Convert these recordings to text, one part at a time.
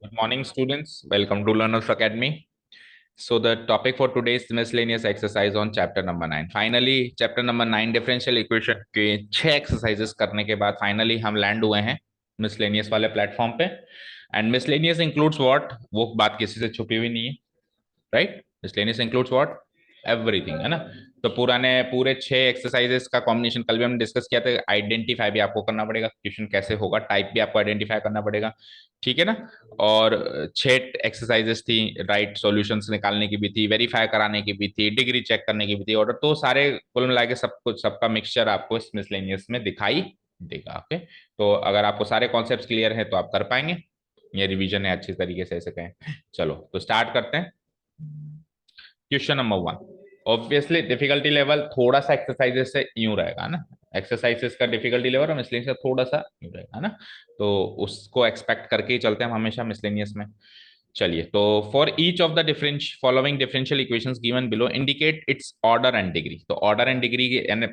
Good morning, students. Welcome to Learners Academy. So the topic for today is miscellaneous exercise on chapter number 9. Finally, chapter number 9 differential equation के 6 exercises करने के बाद finally हम land हुए हैं miscellaneous वाले platform पे. And miscellaneous includes what? वो बात किसी से छुपी हुई नहीं है, right. Miscellaneous includes what? Everything, है ना. तो पुराने पूरे 6 एक्सरसाइजेस का कॉम्बिनेशन कल भी हमने डिस्कस किया था. आइडेंटिफाई भी आपको करना पड़ेगा, क्वेश्चन कैसे होगा, टाइप भी आपको आइडेंटिफाई करना पड़ेगा, ठीक है ना. और 6 एक्सरसाइजेस थी, राइट सॉल्यूशंस निकालने की भी थी, वेरीफाई कराने की भी थी, डिग्री चेक करने की भी थी, ऑर्डर. तो सारे कुल मिला के सब कुछ, सबका मिक्सचर आपको इस मिसलेनियस में दिखाई देगा. ओके, तो अगर आपको सारे कॉन्सेप्ट क्लियर है तो आप कर पाएंगे. ये रिवीजन है अच्छी तरीके से, ऐसे कहें. चलो तो स्टार्ट करते हैं. Question number 1. Obviously difficulty level थोड़ा सा एक्सरसाइजेस से यूं रहेगा ना. एक्सरसाइजेस का डिफिकल्टी लेवल और मिसलेनियस का थोड़ा सा यूं रहेगा ना. तो उसको एक्सपेक्ट करके ही चलते हैं हम हमेशा मिसलेनियस में. चलिए, तो for each of the difference following differential equations given below indicate it's order and degree. तो ऑर्डर एंड डिग्री यानी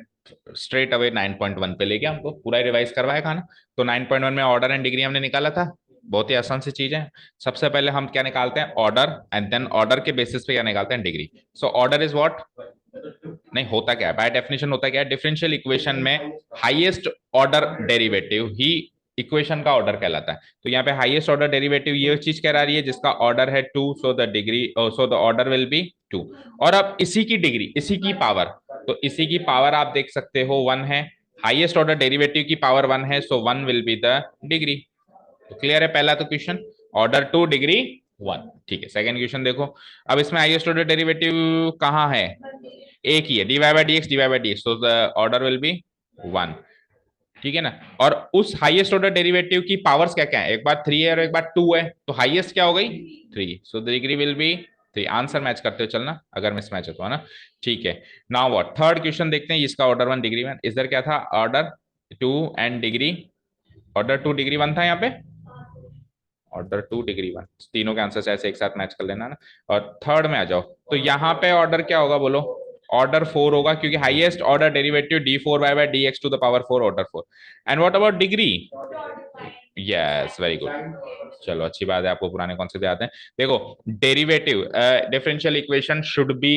स्ट्रेट अवे 9.1 पे ले गया हमको, पूरा रिवाइज करवाया खाना. तो 9.1 में ऑर्डर एंड डिग्री हमने निकाला था. बहुत ही आसान सी चीज है. सबसे पहले हम क्या निकालते हैं? ऑर्डर. एंड देन ऑर्डर के बेसिस पे क्या निकालते हैं? Degree. So order is what? नहीं, होता क्या है बाय डेफिनेशन? होता क्या है डिफरेंशियल इक्वेशन में? हाईएस्ट ऑर्डर डेरिवेटिव ही इक्वेशन का ऑर्डर कहलाता है. तो यहाँ पे हाईएस्ट ऑर्डर डेरिवेटिव ये चीज कह रही है जिसका ऑर्डर है 2, so the degree, so the order will B 2. और अब इसी की डिग्री, इसी की पावर, तो इसी की पावर आप देख सकते हो 1 है. हाईएस्ट ऑर्डर डेरिवेटिव की पावर 1 है, सो 1 विल बी द डिग्री. तो क्लियर है पहला तो क्वेश्चन, ऑर्डर 2 डिग्री 1. ठीक है, सेकंड क्वेश्चन देखो. अब इसमें हाईएस्ट ऑर्डर डेरिवेटिव कहाँ है? एक ही है, D Y by D X, D Y by D x, तो द ऑर्डर विल बी 1. ठीक है ना. और उस हाईएस्ट ऑर्डर डेरिवेटिव की पावर्स क्या क्या है? एक बार 3 है और एक बार 2 है, तो हाईएस्ट क्या हो गई? 3, so the degree will be 3. Answer match करते हो चलना, अगर मिस मैच हो तो, है ना. ठीक है. Now what? थर्ड क्वेश्चन देखते हैं. इसका ऑर्डर 1 डिग्री 1, इधर क्या था? Order 2 and degree, order 2 degree 1 था यहाँ पे, ऑर्डर 2 डिग्री 1. तीनों के आंसर ऐसे एक साथ मैच कर लेना ना. और थर्ड में आ जाओ, तो यहाँ पे ऑर्डर क्या होगा बोलो? ऑर्डर 4 होगा, क्योंकि highest order derivative D four Y by D x to the power 4, order 4. And what about degree? Yes, very good. चलो अच्छी बात है, आपको पुराने कॉन्सेप्ट याद है. देखो, derivative differential equation should be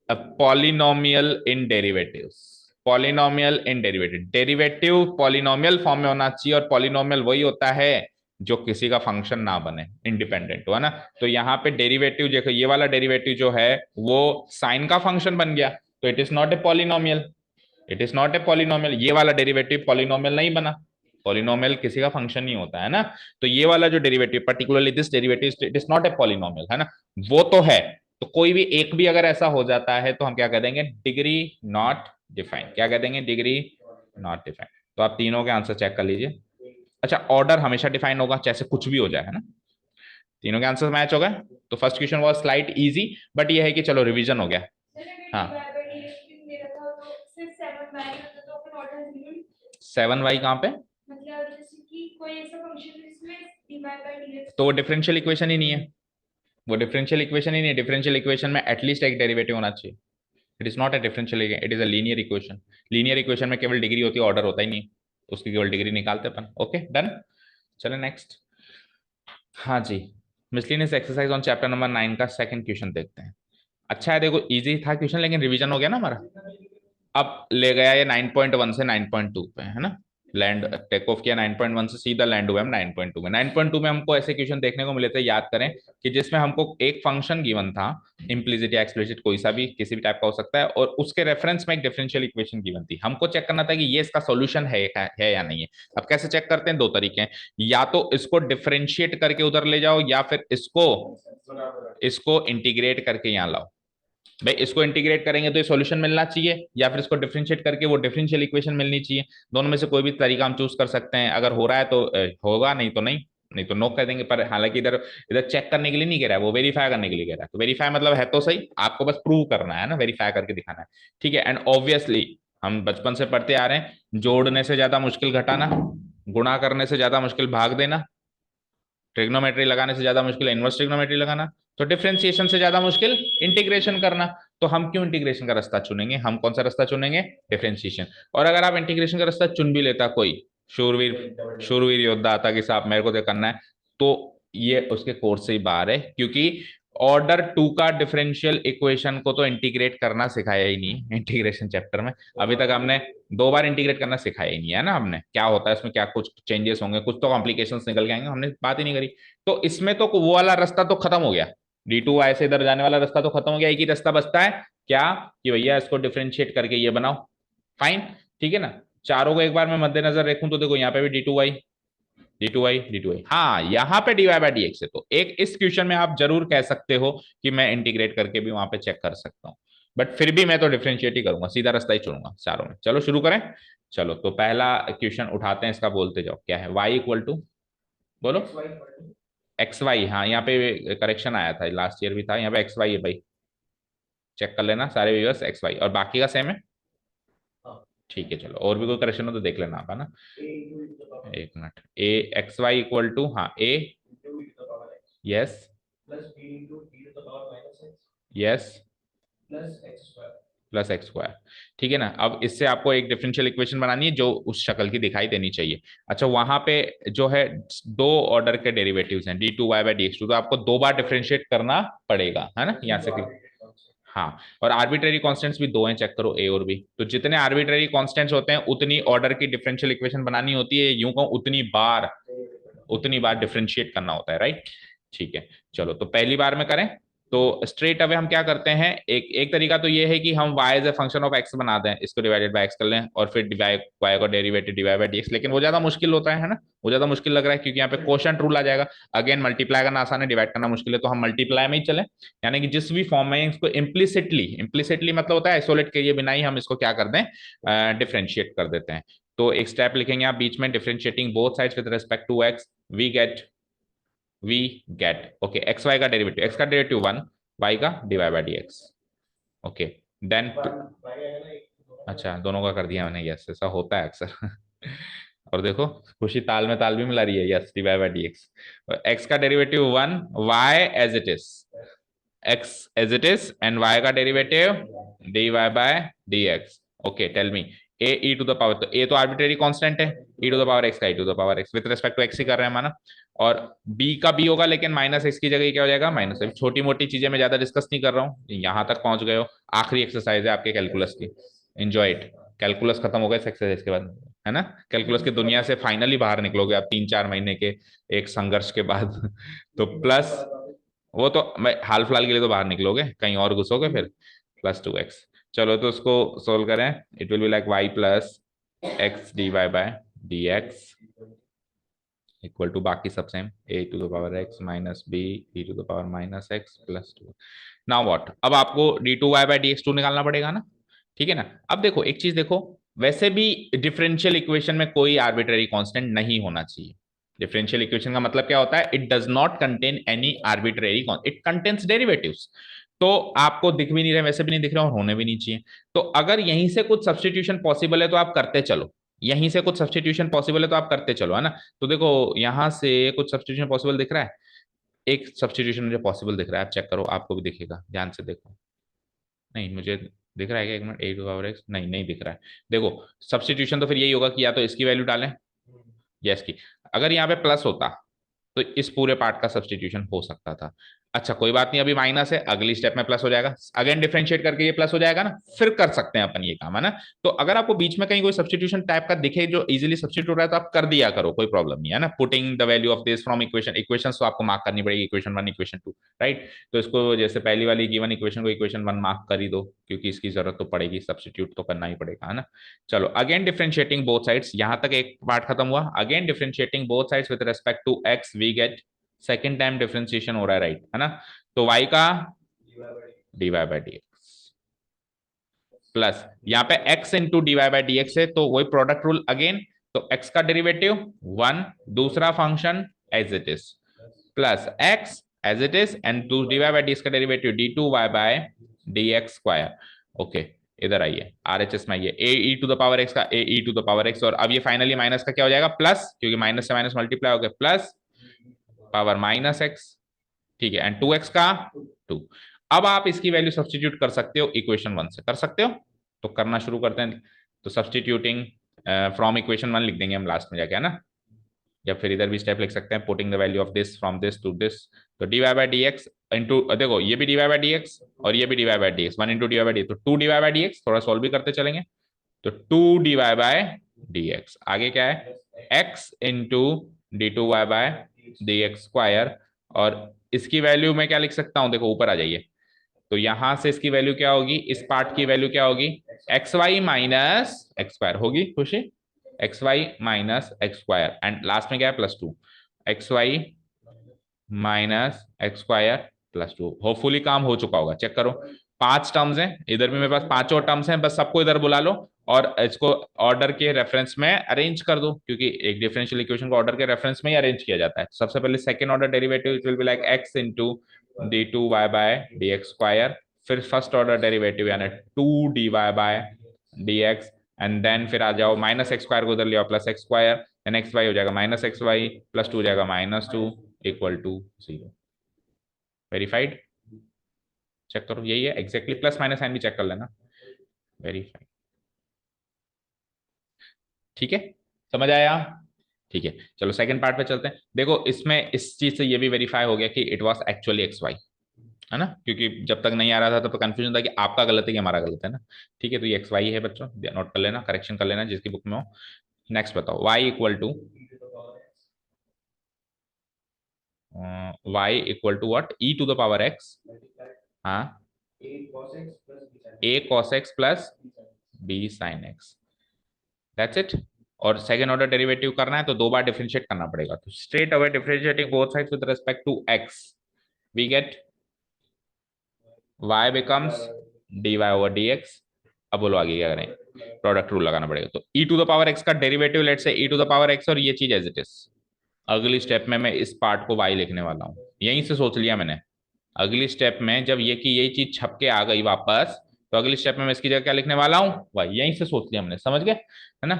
a polynomial in derivatives. Polynomial in derivative, derivative polynomial form में होना चाहिए. और पॉलिनोमियल वही होता है जो किसी का फंक्शन ना बने, इंडिपेंडेंट हो, है ना. तो यहाँ पे डेरिवेटिव देखो, ये वाला डेरिवेटिव जो है वो साइन का फंक्शन बन गया, तो it is not a polynomial. It is not a polynomial. ये वाला डेरिवेटिव पॉलिनोमियल नहीं बना. पॉलिनोमियल किसी का फंक्शन नहीं होता है ना. तो ये वाला जो derivative, particularly this derivative, it is not a polynomial, है ना. वो तो है. तो कोई भी एक भी अगर ऐसा हो जाता है तो हम क्या कह देंगे? Degree not defined. क्या कह देंगे? Degree not defined. तो आप तीनों के आंसर चेक कर लीजिए. अच्छा, ऑर्डर हमेशा डिफाइन होगा, चाहे कुछ भी हो जाए, है ना. तीनों के आंसर मैच हो गए. तो first question was slight easy, but ये है कि चलो रिवीजन हो गया. हाँ, 7y कहाँ पे? तो वो डिफरेंशियल इक्वेशन ही नहीं है. वो डिफरेंशियल इक्वेशन ही नहीं है. डिफरेंशियल इक्वेशन में एटलीस्ट एक डेरिवेटिव होना चाहिए. It is not a differential, it is a linear equation. Linear equation में केवल डिग्री होती है, ऑर्डर होता ही नहीं. उसकी केवल डिग्री निकालते अपन. Okay, done. चलो नेक्स्ट. हाँ जी, miscellaneous exercise on chapter number 9 का सेकंड क्वेश्चन देखते हैं. अच्छा है, देखो इजी था क्वेश्चन, लेकिन रिवीजन हो गया ना हमारा. अब ले गया ये 9.1 से 9.2 पे, है ना. लैंड टेक ऑफ किया 9.1 से, सीधा लैंड हुआ हम 9.2 में. 9.2 में हमको ऐसे क्वेश्चन देखने को मिले थे, याद करें, कि जिसमें हमको एक फंक्शन गिवन था, इम्प्लिसिट या एक्सप्लिसिट, कोई सा भी, किसी भी टाइप का हो सकता है, और उसके रेफरेंस में एक डिफरेंशियल इक्वेशन गिवन थी. हमको चेक करना था कि ये इसका सोल्यूशन है या नहीं है. अब कैसे चेक करते हैं? दो तरीके हैं. या तो इसको डिफरेंशिएट करके उधर ले जाओ, या फिर इसको इसको इंटीग्रेट करके यहाँ लाओ. भाई, इसको इंटीग्रेट करेंगे तो ये सॉल्यूशन मिलना चाहिए, या फिर इसको डिफरेंशिएट करके वो डिफरेंशियल इक्वेशन मिलनी चाहिए. दोनों में से कोई भी तरीका हम चूज कर सकते हैं. अगर हो रहा है तो होगा, नहीं तो नहीं. नहीं तो नो कर देंगे. पर हालांकि इधर इधर चेक करने के लिए नहीं कह रहा है, वो वेरीफाई करने के लिए कह रहा है. तो वेरीफाई मतलब है तो सही, आपको बस प्रूव करना है ना, वेरीफाई करके दिखाना है. ठीक है. एंड ऑब्वियसली हम बचपन से पढ़ते आ रहे हैं, जोड़ने से ज्यादा मुश्किल घटाना, गुणा करने से ज्यादा मुश्किल भाग देना, ट्रिग्नोमेट्री लगाने से ज्यादा मुश्किल इनवर्स ट्रिग्नोमेट्री लगाना, तो डिफरेंशिएशन से ज्यादा मुश्किल इंटीग्रेशन करना. तो हम क्यों इंटीग्रेशन का रास्ता चुनेंगे? हम कौन सा रास्ता चुनेंगे? डिफरेंशिएशन. और अगर आप इंटीग्रेशन का रास्ता चुन भी लेता कोई शूरवीर शूरवीर योद्धा आता कि साहब मेरे को तो करना है, तो ये उसके कोर्स से ही बाहर है, क्योंकि ऑर्डर टू का डिफरेंशियल इक्वेशन को तो इंटीग्रेट करना सिखाया ही नहीं इंटीग्रेशन चैप्टर में। अभी तक हमने 2 बार इंटीग्रेट करना सिखाया ही नहीं है ना, हमने क्या होता है इसमें, क्या कुछ चेंजेस होंगे, कुछ तो कॉम्प्लिकेशंस निकल के आएंगे, हमने बात ही नहीं करी। तो इसमें तो वो वाला रास्ता तो खत्म हो गया, D2y से इधर जाने वाला रास्ता तो खत्म हो गया। एक ही रास्ता बचता है, क्या, कि भैया इसको डिफरेंशिएट करके ये बनाओ। फाइन, ठीक है ना। चारों को एक बार मैं मद्देनजर रखूं तो देखो यहाँ पे भी डी टू वाई, हाँ यहाँ पे dy/dx है, तो एक इस क्वेश्चन में आप जरूर कह सकते हो कि मैं इंटीग्रेट करके भी वहां पे चेक कर सकता हूँ, बट फिर भी मैं तो डिफरेंशिएट ही करूंगा, सीधा रास्ता ही चुनूंगा चारों में। चलो शुरू करें। चलो तो पहला क्वेश्चन उठाते हैं, इसका बोलते जाओ क्या है। y इक्वल टू, बोलो। एक्स वाई, हाँ यहाँ पे करेक्शन आया था, लास्ट ईयर भी था, यहाँ पे एक्स वाई है भाई, चेक कर लेना सारे व्यूअर्स, एक्स वाई और बाकी का सेम है। ठीक है, चलो और भी कोई करेक्शन हो तो देख लेना आप, है ना। एक minute, a x y equal to, हाँ a, yes yes, plus x square. ठीक है ना। अब इससे आपको एक डिफरेंशियल इक्वेशन बनानी है जो उस शक्ल की दिखाई देनी चाहिए। अच्छा, वहां पे जो है 2 ऑर्डर के डेरिवेटिव्स हैं, d2y/dx2, तो आपको 2 बार डिफरेंशिएट करना पड़ेगा, है ना, यहाँ से। हाँ, और आर्बिट्रेरी कांस्टेंट्स भी 2 हैं, चेक करो ए और बी। तो जितने आर्बिट्रेरी कांस्टेंट्स होते हैं उतनी ऑर्डर की डिफरेंशियल इक्वेशन बनानी होती है, यूं कहूं उतनी बार डिफरेंशिएट करना होता है, राइट। ठीक है, चलो तो पहली बार में करें तो स्ट्रेट अवे हम क्या करते हैं, एक एक तरीका तो ये है कि हम y as a function of x बना दें, इसको डिवाइडेड बाय x कर लें और फिर y का डेरिवेटिव dy/dx, लेकिन वो ज्यादा मुश्किल होता है ना, वो ज्यादा मुश्किल लग रहा है क्योंकि यहाँ पे क्वोशंट रूल आ जाएगा। अगेन मल्टीप्लाई करना आसान है, डिवाइड करना मुश्किल है, तो हम मल्टीप्लाई में ही चले, यानी कि जिस भी फॉर्म में इसको इम्प्लिसिटली मतलब होता है आइसोलेट किए बिना ही हम इसको क्या कर दें, डिफ्रेंशिएट कर देते हैं। तो एक स्टेप लिखेंगे आप बीच में, differentiating both sides with respect to x, we get okay X Y का डेरिवेटिव, x का डेरिवेटिव 1, y का dy/dx। ओके, देन, अच्छा दोनों का कर दिया मैंने, यस ऐसा होता है अक्सर और देखो खुशी ताल में ताल भी मिला रही है, यस dy/dx। x का derivative 1, y as it is, x as it is, and y का derivative dy/dx। Okay, tell me, a e to the power, तो a तो आर्बिट्रेरी कांस्टेंट है, e to the power x का e to the power x with respect to x ही कर रहे हैं माना, और b का b होगा, लेकिन माइनस x की जगह क्या हो जाएगा, माइनस x। छोटी मोटी चीजें मैं ज्यादा डिस्कस नहीं कर रहा हूँ, यहां तक पहुंच गए हो, आखिरी एक्सरसाइज है आपके कैलकुलस की, एंजॉय इट। कैलकुलस खत्म हो गया इस एक्सरसाइज के बाद, है ना। कैलकुलस की दुनिया से फाइनली बाहर निकलोगे आप 3-4 महीने के एक संघर्ष के बाद तो प्लस, वो तो मैं हाल फिलहाल के लिए तो बाहर निकलोगे, कहीं और घुसोगे फिर, +2x। चलो तो उसको सोल्व करें, it will be like y plus X dy/dx equal to, बाकी सब same, a to the power x minus b e to the power minus x +2। Now what, अब आपको d2y/dx2 निकालना पड़ेगा ना, ठीक है ना। अब देखो एक चीज देखो, वैसे भी डिफरेंशियल इक्वेशन में कोई आर्बिट्ररी कांस्टेंट नहीं होना चाहिए। डिफरेंशियल इक्वेशन का मतलब क्या होता है, it does not contain any arbitrary, it contains derivatives. तो आपको दिख भी नहीं रहे, वैसे भी नहीं दिख रहे और होने भी नहीं चाहिए। तो अगर यहीं से कुछ सब्सटीट्यूशन पॉसिबल है तो आप करते चलो, यहीं से कुछ सब्सटीट्यूशन पॉसिबल है तो आप करते चलो, है ना। तो देखो यहां से कुछ सब्सटीट्यूशन पॉसिबल दिख रहा है, एक सब्सटीट्यूशन मुझे पॉसिबल दिख रहा है, आप चेक करो, आपको भी दिखेगा, ध्यान से देखो। नहीं मुझे दिख रहा है क्या, एक minute, A to power X, नहीं नहीं दिख रहा है। देखो सब्सटीट्यूशन तो फिर यही होगा कि या तो इसकी वैल्यू डालें या इसकी, अगर यहाँ पे प्लस होता तो इस पूरे पार्ट का सब्सटीट्यूशन हो सकता था। अच्छा कोई बात नहीं, अभी माइनस है, अगली स्टेप में प्लस हो जाएगा, अगेन डिफरेंशिएट करके ये प्लस हो जाएगा ना, फिर कर सकते हैं अपन ये काम, है ना। तो अगर आपको बीच में कहीं कोई सब्सटीट्यूशन टाइप का दिखे जो इजीली सब्सटीट्यूट हो रहा है तो आप कर दिया करो, कोई प्रॉब्लम नहीं है ना। Putting the value of this from equations तो आपको मार्क करनी पड़ेगी, इक्वेशन 1 इक्वेशन 2, राइट। तो इसको जैसे पहली वाली गिवन इक्वेशन को इक्वेशन 1 मार्क कर ही दो, क्योंकि इसकी जरूरत तो पड़ेगी, सब्सटीट्यूट तो करना ही पड़ेगा, है ना। चलो अगेन डिफरेंशिएटिंग बोथ साइड्स, यहां तक एक पार्ट खत्म हुआ। Again differentiating both sides with respect to x, we get, second time differentiation हो रहा है, राइट, है ना। तो y का dy/dx प्लस यहाँ पे x इंटू dy/dx है, तो वही प्रोडक्ट रूल अगेन, तो x का डेरिवेटिव 1, दूसरा function as it is, plus x as it is, and dy/dx का डेरिवेटिव d2y/dx²। ओके, इधर आइए RHS में आइए, a e to the power x का a e to the power x, और अब ये फाइनली माइनस का क्या हो जाएगा, प्लस, क्योंकि माइनस से माइनस मल्टीप्लाई हो गया, प्लस पावर माइनस x, ठीक है, एंड 2x का 2। अब आप इसकी वैल्यू सब्सटीट्यूट कर सकते हो इक्वेशन 1 से, कर सकते हो, तो करना शुरू करते हैं। तो सब्सटीट्यूटिंग फ्रॉम इक्वेशन 1 लिख देंगे हम लास्ट में जाके, है ना। या फिर इधर भी स्टेप लिख सकते हैं, putting the value of this from this to this. तो d Y by D x into, देखो ये भी d Y by D x और ये भी d Y by D x, 1 into d Y by d, तो 2 D Y by D x, थोड़ा solve भी करते चलेंगे। तो 2 D Y by D x, आगे क्या है x into D two Y by D x square, और इसकी वैल्यू मैं क्या लिख सकता हूं, देखो ऊपर आ जाइए, तो यहां से इसकी वैल्यू क्या होगी, इस पार्ट की वैल्यू क्या होगी, X Y minus x square होगी, Khushi, X Y minus x square, and last में क्या है +2, X Y minus x square +2। Hopefully काम हो चुका होगा, चेक करो। 5 टर्म्स हैं, इधर भी मेरे पास 5 और टर्म्स हैं, बस सबको इधर बुला लो और इसको ऑर्डर के रेफरेंस में अरेंज कर दो, क्योंकि एक डिफरेंशियल इक्वेशन को ऑर्डर के रेफरेंस में ही अरेंज किया जाता है। सबसे पहले second order derivative it will be like x into D two Y by D x square, फिर फर्स्ट ऑर्डर डेरिवेटिव यानी 2 D Y by D X, and then फिर आ जाओ माइनस एक्स स्क्वायर को उधर ले आओ plus x square, then x Y हो जाएगा माइनस एक्स वाई, +2 हो जाएगा -2 इक्वल टू 0। वेरीफाइड, चेक करो, यही है एग्जैक्टली, प्लस माइनस साइन भी चेक कर लेना, वेरीफाइड। ठीक है, समझ आया? ठीक है, चलो सेकंड पार्ट पे चलते हैं। देखो इसमें इस चीज से ये भी वेरीफाई हो गया कि it was actually X Y, है ना, क्योंकि जब तक नहीं आ रहा था तब तो कंफ्यूजन था कि आपका गलत है कि हमारा गलत है ना। ठीक है, तो ये एक्स वाई है बच्चों, नोट कर लेना, करेक्शन कर लेना जिसकी बुक में हो। नेक्स्ट बताओ, y equal to y equal to what, e to the power x, हाँ, a cos x plus b sin x, that's it. और सेकंड ऑर्डर डेरिवेटिव करना है तो 2 बार डिफरेंशिएट करना पड़ेगा, तो straight away differentiating both sides with respect to x, we get y becomes dy over dx। अब बोलो आगे क्या करें, प्रोडक्ट रूल लगाना पड़ेगा, तो e to the power x का डेरिवेटिव लेट से e to the power x, और ये चीज एज इट इज। अगली स्टेप में मैं इस पार्ट को y लिखने वाला हूं, यहीं से सोच लिया मैंने। अगली स्टेप में जब ये की यही चीज छप के आ गई वापस, तो अगली स्टेप में मैं इसकी जगह क्या लिखने वाला हूं, y, यहीं से सोच लिया हमने, समझ गए, है ना।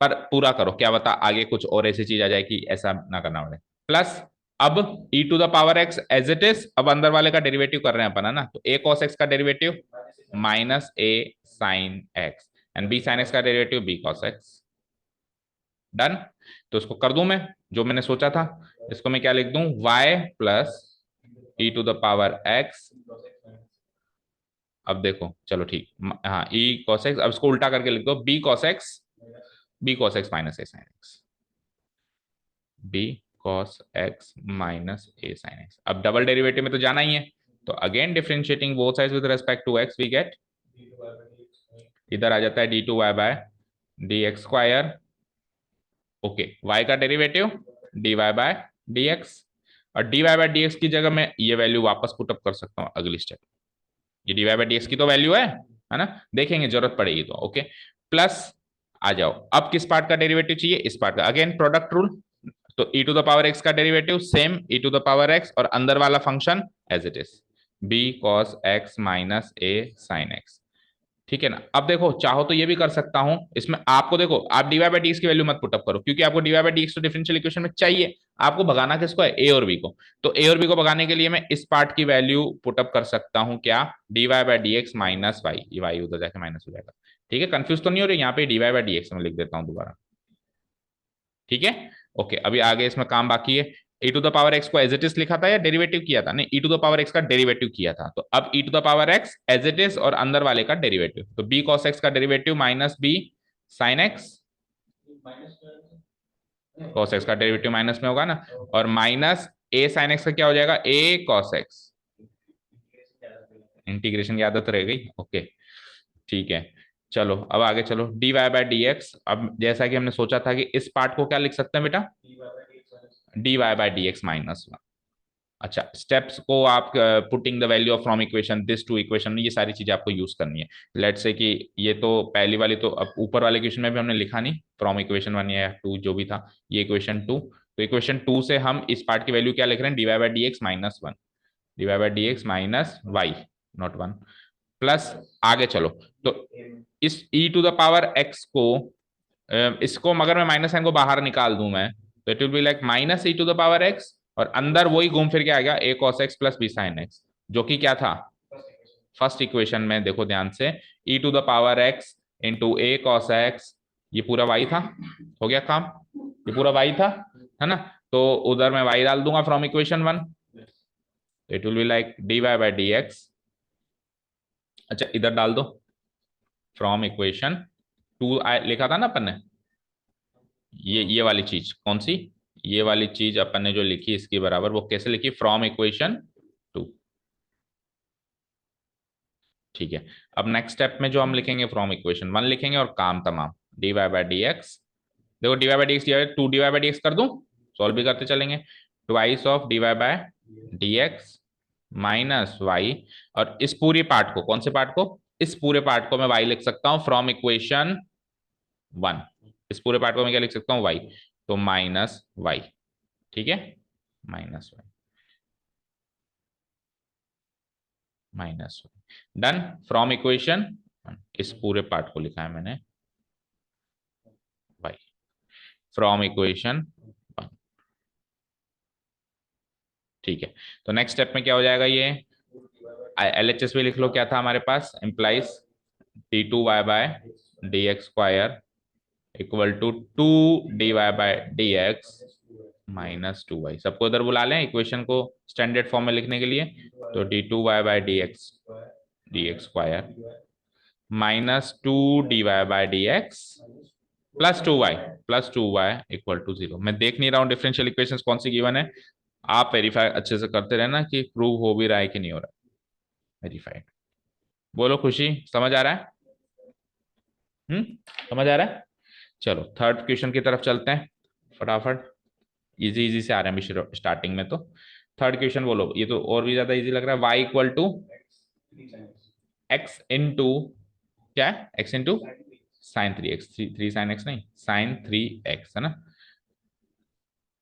पर पूरा करो, क्या बता आगे कुछ और ऐसी चीज आ जाए कि ऐसा ना करना पड़े। प्लस अब e to the power x as it is, अब अंदर वाले का डेरिवेटिव कर रहे हैं अपन, है ना, तो a cos x का derivative minus a sin x, and b sin x का derivative b cos x। Done, तो इसको कर दूं मैं जो मैंने सोचा था, इसको मैं क्या लिख दूं, y plus e to the power x। अब देखो चलो ठीक, हाँ e cos x, अब इसको उल्टा करके लिख दो, b cos x minus a sin x, b cos x minus a sin x। अब डबल डेरिवेटिव में तो जाना ही है, तो again differentiating both sides with respect to x, we get, इधर आ जाता है D two Y by D x square, okay, y का डेरिवेटिव dy बाय dx, और dy बाय dx की जगह मैं ये वैल्यू वापस पुटअप कर सकता हूँ अगली स्टेप, ये dy बाय dx की तो वैल्यू है ना, देखेंगे जरूरत पड़ेगी तो, ओके। प्लस आ जाओ, अब किस पार्ट का डेरिवेटिव चाहिए, इस पार्ट का, अगेन प्रोडक्ट रूल, तो e to the power x का derivative same e to the power x, और अंदर वाला function as it is b cos x minus a sin x। ठीक है ना, अब देखो चाहो तो ये भी कर सकता हूं, इसमें आपको देखो, आप dy बाई dx की वैल्यू मत पुटअप करो, क्योंकि आपको dy बाई dx तो डिफरेंशियल इक्वेशन में चाहिए, आपको भगाना किसको है, a और b को। तो a और b को भगाने के लिए मैं इस पार्ट की वैल्यू पुटअप कर सकता हूं, क्या, dy by dx minus y, ये y उधर जाके माइनस हो जाएगा। ठीक है, कंफ्यूज तो नहीं हो रही, यहाँ पे dy बाई dx में लिख देता हूँ दोबारा। ठीक है, ओके, अभी आगे इसमें काम बाकी है। e to the power x को एज इट इज लिखा था या डेरिवेटिव किया था, नहीं, e to the power x का डेरिवेटिव किया था, तो अब e to the power x as it is और अंदर वाले का डेरिवेटिव, तो b cos x का derivative minus b sin x, cos x का डेरिवेटिव माइनस में होगा ना, और माइनस a sin x का क्या हो जाएगा, a cos x, इंटीग्रेशन की आदत रह गई, ओके। ठीक है, चलो अब आगे चलो, dy बाई dx, अब जैसा कि हमने सोचा था कि इस पार्ट को क्या लिख सकते हैं बेटा, dy बाई dx माइनस 1। अच्छा, स्टेप्स को आप putting the value of from equation this to equation, ये सारी चीजें आपको यूज करनी है। लेट्स से कि ये तो पहली वाली तो अब ऊपर वाले इक्वेशन में भी हमने लिखा नहीं, फ्रॉम इक्वेशन 1 या 2 जो भी था, ये इक्वेशन 2, तो इक्वेशन 2 से हम इस पार्ट की वैल्यू क्या लिख रहे हैं, dy by dx minus 1, dy by dx minus y, not 1। Plus आगे चलो, तो इस e to the power x को, इसको मगर मैं माइनस साइन को बाहर निकाल दूं मैं, तो it will be like minus e to the power x, और अंदर वही घूम फिर के आ गया a cos x plus b sin x, जो कि क्या था फर्स्ट इक्वेशन में, देखो ध्यान से, e to the power x into a cos x, ये पूरा y था, हो गया काम। ये पूरा y था, है ना। तो उधर मैं y डाल दूंगा from equation 1, it will be like dy bye dx। अच्छा इधर डाल दो फ्रॉम इक्वेशन 2 लिखा था ना अपन ने, ये वाली चीज कौन सी, ये वाली चीज अपन ने जो लिखी इसके बराबर, वो कैसे लिखी, फ्रॉम इक्वेशन 2। ठीक है। अब नेक्स्ट स्टेप में जो हम लिखेंगे फ्रॉम इक्वेशन 1 लिखेंगे और काम तमाम, dy बाय dx। देखो dy बाय dx दिया है, 2 dy बाय dx कर दूं, सॉल्व भी करते चलेंगे। Twice of dy bye dx minus y, और इस पूरी पार्ट को, कौन से पार्ट को, इस पूरे पार्ट को मैं y लिख सकता हूं फ्रॉम इक्वेशन 1। इस पूरे पार्ट को मैं क्या लिख सकता हूँ, y, तो माइनस y। ठीक है, minus y, minus y done. From equation, इस पूरे पार्ट को लिखा है मैंने y फ्रॉम इक्वेशन 1। ठीक है। तो नेक्स्ट स्टेप में क्या हो जाएगा, ये LHS भी लिख लो, क्या था हमारे पास, implies d2y by D x square equal to 2 dy bye dx minus 2y। सबको इधर बुला लें इक्वेशन को स्टैंडर्ड फॉर्म में लिखने के लिए, तो d2y by dx square minus 2 dy bye dx plus two y equal to 0। मैं देख नहीं रहा हूँ डिफरेंशियल इक्वेशंस कौन सी गिवन है, आप वेरीफाई अच्छे से करते रहना कि प्रूव हो भी रहा है कि नहीं हो रहा है वेरीफाइड। बोलो खुशी, समझ आ रहा है? समझ आ रहा है। चलो थर्ड क्वेश्चन की तरफ चलते हैं फटाफट। इजी इजी से आ रहे हैं अभी स्टार्टिंग में तो। थर्ड क्वेश्चन बोलो, ये तो और भी ज्यादा इजी लग रहा है। y equal to x into, क्या है, x into sine 3x, three sine x नहीं, साइन 3x, है ना।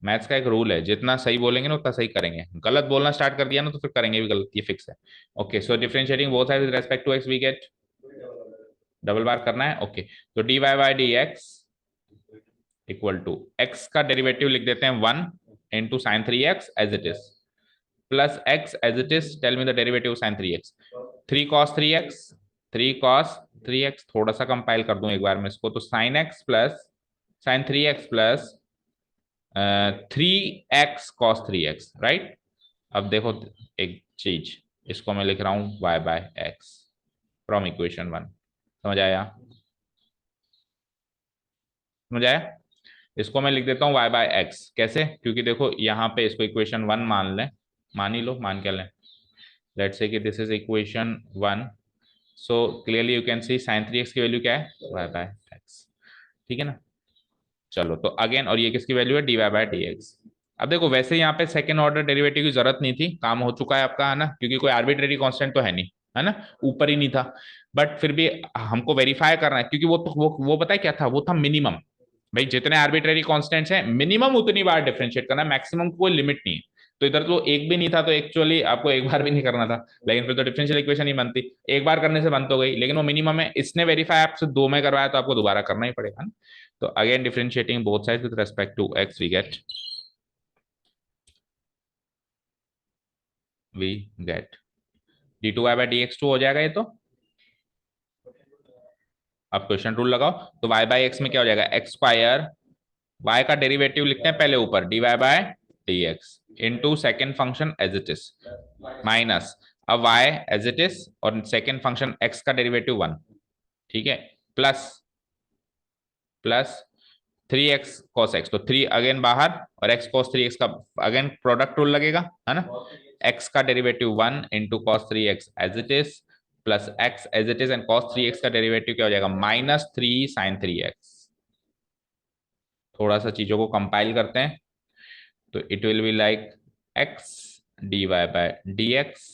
मैथ्स का एक रूल है, जितना सही बोलेंगे ना उतना सही करेंगे, गलत बोलना स्टार्ट कर दिया ना तो फिर करेंगे भी गलत, ये फिक्स है। Okay, so differentiating both side with respect to x we get, double बार करना है। ओके, तो d Y by D x equal to x का डेरिवेटिव लिख देते हैं 1 into sine 3x as it is, plus x as it is, tell me the derivative sine 3x, 3 cos 3x, 3 cos 3x, थोड़ा सा compile कर दूं एक बार में इसको, तो sine x plus sine 3x plus 3x cos 3x, right. अब देखो एक चीज, इसको मैं लिख रहा हूं y by x from equation 1। समझ आया, समझ आया। इसको मैं लिख देता हूँ y बाय एक्स, कैसे, क्योंकि देखो यहाँ पे इसको इक्वेशन 1 मान लें, मान ही लो, मान क्या लें, लेट्स से कि this is equation 1, so clearly you can see sine 3x की वैल्यू क्या है, y बाय एक्स। ठीक है ना। चलो तो अगेन, और ये किसकी वैल्यू है, D Y by D x. अब देखो वैसे यहाँ पे सेकंड ऑर्डर डेरिवेटिव की जरूरत नहीं थी, काम हो चुका है आपका, है ना, क्योंकि कोई आर्बिट्रेरी कांस्टेंट तो है नहीं, है ना, ऊपर ही नहीं था। बट फिर भी हमको वेरीफाई करना है, क्योंकि वो तो वो पता है क्या था, वो था मिनिमम। भाई जितने आर्बिट्रेरी कॉन्स्टेंट्स हैं मिनिमम उतनी बार डिफरेंशिएट करना है, मैक्सिमम कोई लिमिट नहीं है। तो इधर तो एक भी नहीं था, तो एक्चुअली आपको एक बार भी नहीं करना था, लेकिन फिर तो डिफरेंशियल इक्वेशन ही बनती, एक बार करने से बन तो गई, लेकिन वो मिनिमम है, इसने वेरीफाई आपसे 2 में करवाया तो आपको दोबारा करना ही पड़ेगा ना। तो again differentiating both sides with respect to x we get d two y by D x two हो जाएगा ये तो। अब क्वेश्चन रूल लगाओ, तो y बाई एक्स में क्या हो जाएगा, एक्स स्क्वायर, y का डेरिवेटिव लिखते हैं पहले ऊपर, d Y by D x into second function as it is, minus, अब y एज इट इज और सेकेंड फंक्शन x का डेरिवेटिव 1, ठीक है, plus plus 3x cos x, तो 3 अगेन बाहर और x cos 3x का अगेन प्रोडक्ट रूल लगेगा, है ना। x का derivative 1 into cos 3x as it is, plus x as it is and cos 3x का डेरिवेटिव क्या हो जाएगा, माइनस 3 साइन 3x। थोड़ा सा चीजों को कंपाइल करते हैं, तो it will be like x dy bye dx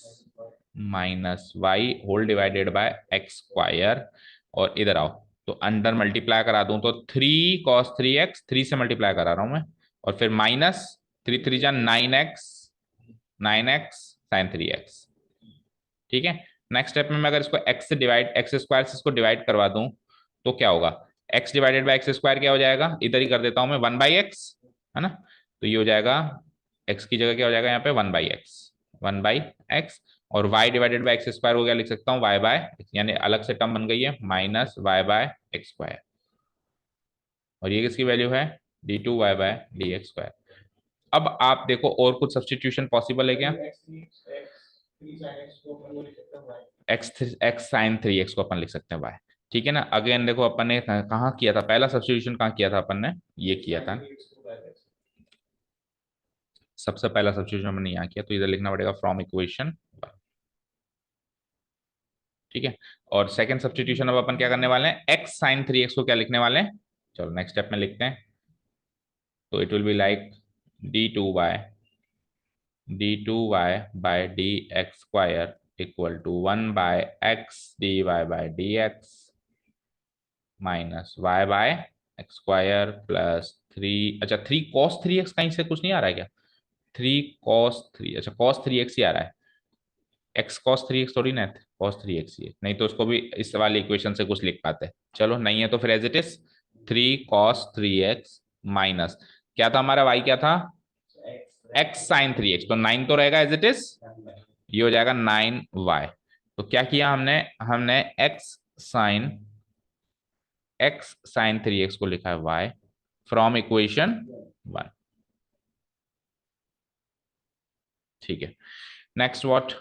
minus y whole divided by x square, और इधर आओ, तो अंडर मल्टीप्लाई करा दूं तो 3 cos 3x, 3 से मल्टीप्लाई करा रहा हूं मैं, और फिर माइनस 3 3 जा 9x, 9x साइन 3x। ठीक है। नेक्स्ट स्टेप में मैं अगर इसको x से डिवाइड, एक्स स्क्वायर से इसको डिवाइड करवा दूं तो क्या होगा, x divided by x square क्या हो जाएगा, इधर ही कर देता हूं मैं, 1/x, है ना। तो ये हो जाएगा, x की जगह क्या हो जाएगा यहाँ पे, 1/x, 1/x, और y divided by x square हो गया, लिख सकता हूँ y बाय, यानी अलग से टर्म बन गई है, minus y by x square, और ये किसकी वैल्यू है, D two Y by D x square. अब आप देखो और कुछ सब्सटीट्यूशन पॉसिबल है क्या? एक्स साइन थ्री एक्स को अपन लिख सकते हैं वाई। ठीक है ना। अगेन देखो अपन ने कहाँ किया था, पहला सब्सटीट्यूशन कहाँ किया था अपन ने, ये किया था सबसे पहला सब्सटीट्यूशन हमने यहाँ किया, तो इधर लिखना पड़ेगा फ्रॉम इक्वेशन। ठीक है। और सेकंड सब्सटीट्यूशन अब अपन क्या करने वाले हैं, एक्स साइन थ्री एक्स को क्या लिखने वाले हैं, चलो नेक्स्ट स्टेप में लिखते हैं। तो it will be like d two Y by D x square equal to 1/x dy by D x minus y by x square plus three, अच्छा थ्री कॉस थ्री एक्स कहीं से कुछ नहीं आ रहा है क्या? थ्री कॉस थ्री, अच्छा कॉस थ्री एक्स ही आ रहा है, एक्स कॉस थ्री एक्स थोड़ी ना है, कॉस थ्री एक्स ही है, नहीं तो उसको भी इस वाली इक्वेशन से कुछ लिख पाते हैं। चलो नहीं है तो फिर as it is three cos three x minus क्या था हमारा, वाई क्या था, एक्स साइन थ्री एक्स, तो नाइन तो रहेगा एज इट इज, ये हो जाएगा नाइन वाई। तो क्या किया हमने, हमने एक्स साइन थ्री एक्स को लिखा है वाई फ्रॉम इक्वेशन वन। ठीक है। नेक्स्ट व्हाट,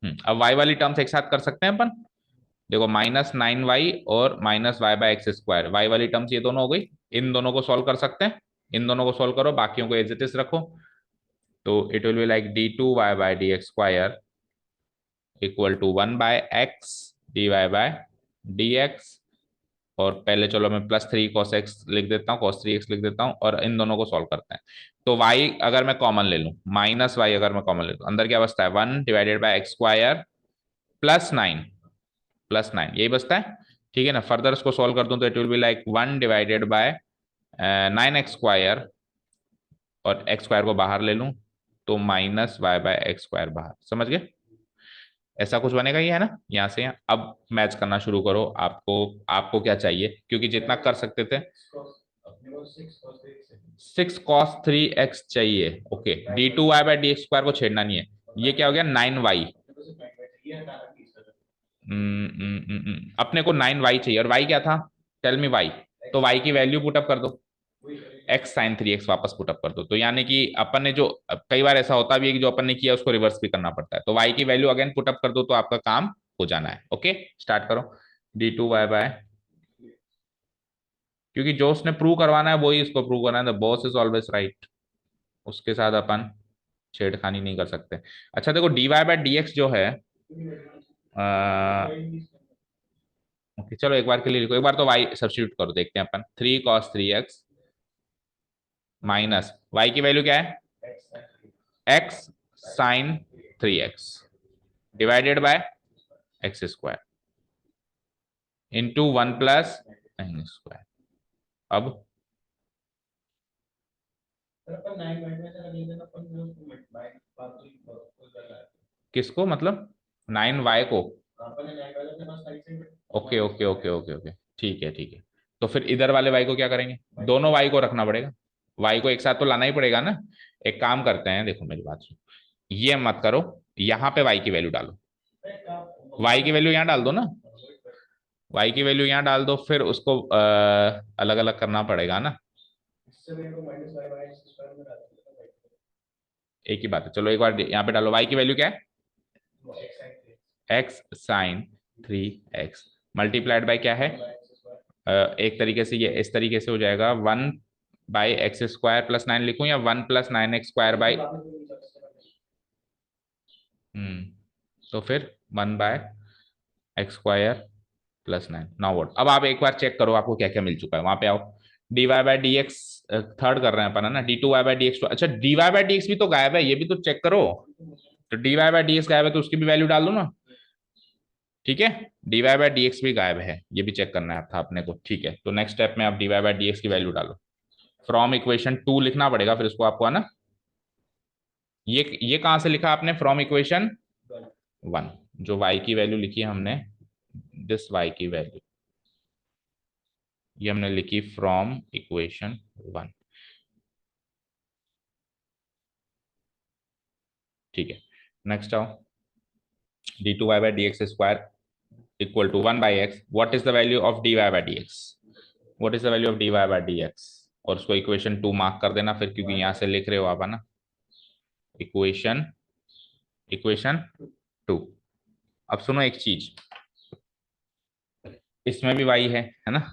अब वाई वाली टर्म्स एक साथ कर सकते हैं अपन। देखो -9y और -y/x², वाई वाली टर्म्स ये दोनों हो गई, इन दोनों को सॉल्व कर सकते हैं, इन दोनों को सॉल्व करो, बाकियों को एज इट इज रखो। तो it will be like d2y/dx² equal to 1/x dy/dx। और पहले चलो मैं प्लस थ्री कॉस एक्स लिख देता हूँ, cos 3x लिख देता हूँ, और इन दोनों को सॉल्व करते हैं। तो y अगर मैं कॉमन ले लूँ, -y अगर मैं कॉमन ले लूँ, अंदर क्या बचता है, 1/x² +9 यही बचता है। ठीक है ना। फर्दर इसको सॉल्व कर दूं तो it will be like 1/9x², और एक्स स्क्वायर को बाहर ले लूं तो -y/x² बाहर, समझ गए? ऐसा कुछ बनेगा ये, है ना, यहाँ से यहाँ। अब मैच करना शुरू करो, आपको आपको क्या चाहिए, क्योंकि जितना कर सकते थे, 6 cos 3x चाहिए। ओके, d2y/dx² को छेड़ना नहीं है, ये क्या हो गया 9y। अपने को 9y चाहिए, और y क्या था, टेल मी y। तो y की वैल्यू पुटअप कर दो, एक्स साइन थ्री एक्स वापस पुटअप कर दो। तो यानी कि अपन ने जो, कई बार ऐसा होता भी है कि जो अपन ने किया उसको रिवर्स भी करना पड़ता है, तो y की वैल्यू अगेन पुटअप कर दो तो आपका काम हो जाना है। ओके, स्टार्ट करो। d2y/, क्योंकि जो उसने प्रूव करवाना है वही इसको प्रूव करना है, the boss is always right, उसके साथ अपन छेड़खानी नहीं कर सकते। अच्छा देखो dy/dx जो है, ओके चलो एक बार के लिए लिखो, एक बार तो y सब्स्टिट्यूट करो, देखते हैं अपन, 3 cos 3x माइनस y की वैल्यू क्या है, x साइन 3x डिवाइडेड बाय x² इंटू 1 + अब किसको, मतलब 9y को, okay okay okay okay okay, ठीक है ठीक है। तो फिर इधर वाले y को क्या करेंगे, दोनों y को रखना पड़ेगा, y को एक साथ तो लाना ही पड़ेगा ना। एक काम करते हैं, देखो मेरी बात सुनो, ये मत करो, यहाँ पे y की वैल्यू डालो, y की वैल्यू यहाँ डाल दो ना, y की वैल्यू यहाँ डाल दो, फिर उसको अलग अलग करना पड़ेगा ना। एक ही बात है, चलो एक बार यहाँ पे डालो, y की वैल्यू क्या है, x sine three x multiplied by क्या है, एक तरीके से ये इस तरीके से हो जाएगा, 1/x² +9 लिखूं, या 1 + 9x² तो फिर 1/x² +9। नाउ व्हाट, अब आप एक बार चेक करो आपको क्या क्या मिल चुका है, वहां पे आओ। dy/dx थर्ड कर रहे हैं अपन, है ना, d2y/dx, अच्छा dy/dx भी तो गायब है, ये भी तो चेक करो। तो dy/dx गायब है तो उसकी भी वैल्यू डाल दो ना। ठीक है, dy/dx भी गायब है, ये भी चेक करना था अपने को। ठीक है, तो नेक्स्ट स्टेप में आप dy/dx की वैल्यू डालो, फ्रॉम इक्वेशन 2 लिखना पड़ेगा फिर इसको आपको, है ना। ये कहां से लिखा आपने, फ्रॉम इक्वेशन 1, जो y की वैल्यू लिखी है हमने, दिस y की वैल्यू ये हमने लिखी फ्रॉम इक्वेशन 1। ठीक है, नेक्स्ट आओ, d2y/dx² equal to 1/x, what is the value of dy/dx, what is the value of dy bye dx, और उसको इक्वेशन 2 मार्क कर देना फिर, क्योंकि यहां से लिख रहे हो आप, है ना, इक्वेशन इक्वेशन 2। अब सुनो एक चीज, इसमें भी y है ना,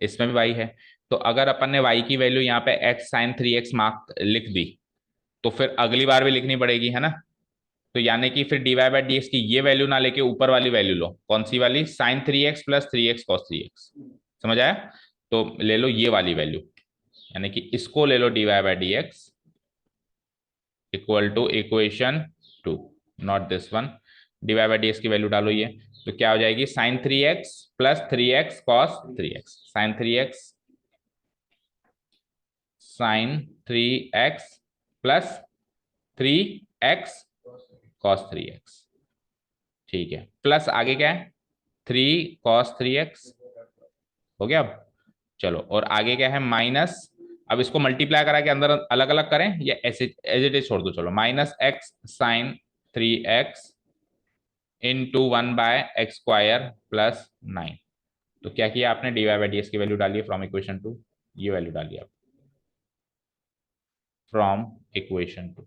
इसमें भी y है। तो अगर अपन ने y की वैल्यू यहाँ पे x साइन 3x मार्क लिख दी, तो फिर अगली बार भी लिखनी पड़ेगी, है ना। तो यानी कि फिर dy बाय dx की ये वैल्यू ना लेके ऊपर वाली वैल्यू लो, कौन सी वाली, sign 3x plus 3x cos 3x। समझ आया? तो ले लो ये वाली वैल्यू, यानी कि इसको ले लो dy bye dx equal to equation 2, not this one. dy bye dx की वैल्यू डालो ये, तो क्या हो जाएगी, sine 3x plus 3x cos 3x, sine 3x sine 3x plus 3x cos 3x। ठीक है, प्लस आगे क्या है, 3 cos 3x हो गया। अब चलो, और आगे क्या है, माइनस, अब इसको मल्टीप्लाई करा के अंदर अलग अलग करें या ऐसे एज इट इज छोड़ दो, चलो, minus x sine 3x into 1/x² plus 9। तो क्या किया आपने, dy बाई डी एस की वैल्यू डाली है फ्रॉम इक्वेशन 2, ये वैल्यू डाली आप फ्रॉम इक्वेशन 2।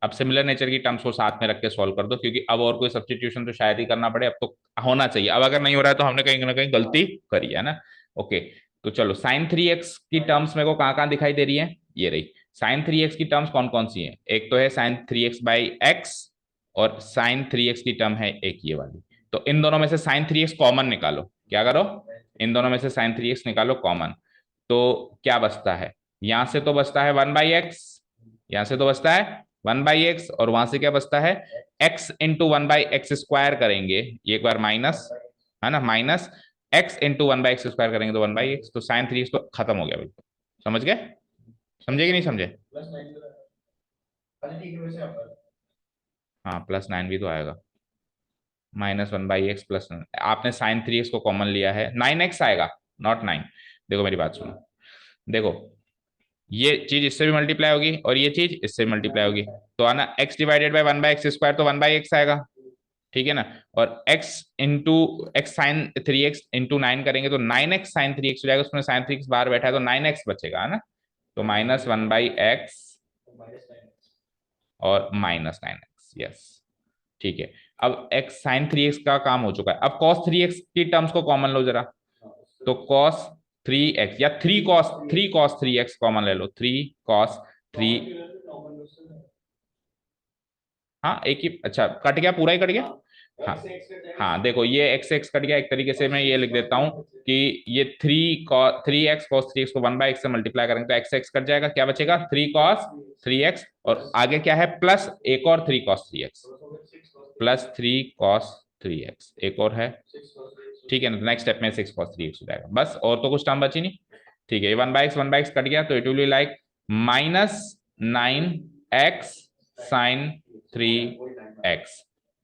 अब सिमिलर नेचर की टर्म्स को साथ में रख के सॉल्व कर दो, क्योंकि अब और कोई सब्सटीट्यूशन तो शायद ही करना पड़े, अब तो होना चाहिए। अब अगर नहीं हो रहा है तो हमने कहीं ना कहीं गलती करी है ना। ओके, तो चलो, साइन 3x की टर्म्स मेरे को कहाँ कहाँ दिखाई दे रही है, ये रही। साइन 3x की टर्म्स कौन कौन सी है, एक तो है साइन 3x बाई एक्स, और साइन 3x की टर्म है एक ये वाली। तो इन दोनों में से साइन 3x कॉमन निकालो, क्या करो, इन दोनों में से साइन 3x निकालो कॉमन। तो क्या बचता है, यहां से तो बचता है 1/x, यहां से तो बचता है 1/x, और वहां से क्या बचता है, x इंटू 1/x² करेंगे, ये एक बार माइनस, है ना, माइनस x इंटू 1/x² करेंगे तो 1/x, तो साइन 3x तो खत्म हो गया बिल्कुल। समझ गए, समझे कि नहीं समझे? हाँ, +9 भी तो आएगा, -1/x प्लस, आपने साइन 3x को कॉमन लिया है, 9x आएगा, नॉट 9। देखो मेरी बात सुनो, देखो, ये चीज इससे भी मल्टीप्लाई होगी और ये चीज इससे भी मल्टीप्लाई होगी, तो आना x डिवाइडेड बाई 1/x² तो 1/x आएगा, ठीक है ना। और x into x sine 3x into 9 करेंगे तो 9x साइन 3x हो जाएगा, उसमें साइन 3x बाहर बैठा है तो 9x बचेगा, है ना। तो -1/x और -9x, यस, ठीक है। अब x साइन 3x का काम हो चुका है, अब cos 3x की टर्म्स को कॉमन लो जरा, तो cos 3x या 3 cos 3x कॉमन ले लो, 3 cos 3। हाँ एक ही, अच्छा कट गया, पूरा ही कट गया। हाँ, हाँ देखो, ये एक्स एक्स कट गया, एक तरीके से मैं ये लिख देता हूँ कि ये 3 3x cos 3x को 1/x से मल्टीप्लाई करेंगे तो एक्स एक्स कट जाएगा, क्या बचेगा, 3 cos 3x, और आगे क्या है, प्लस एक और 3 cos 3x, +3 cos 3x एक और है, ठीक है ना। नेक्स्ट स्टेप में 6 cos 3x हो जाएगा, बस और तो कुछ टर्म बची नहीं। ठीक है, 1/x कट गया, तो it will be like -9x sine 3x,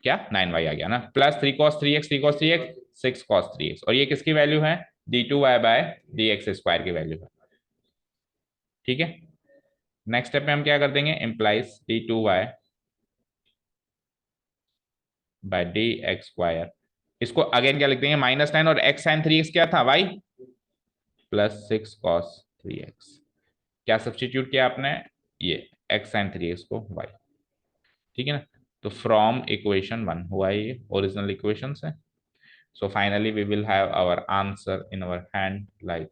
क्या 9y आ गया ना, +3 cos 3x, 3 cos 3x 6 cos 3x, और ये किसकी वैल्यू है, d2y/dx² की वैल्यू है, ठीक है। नेक्स्ट स्टेप में हम क्या कर देंगे, इंप्लाइज d2y/dx², इसको अगेन क्या लिख देंगे, -9, और x साइन 3x क्या था, y, +6 cos 3x, क्या सब्सटीट्यूट किया आपने, ये x साइन 3x को y, ठीक है ना। तो फ्रॉम इक्वेशन 1 हुआ ये, ओरिजिनल इक्वेशन से। So finally we will have our answer in our hand, like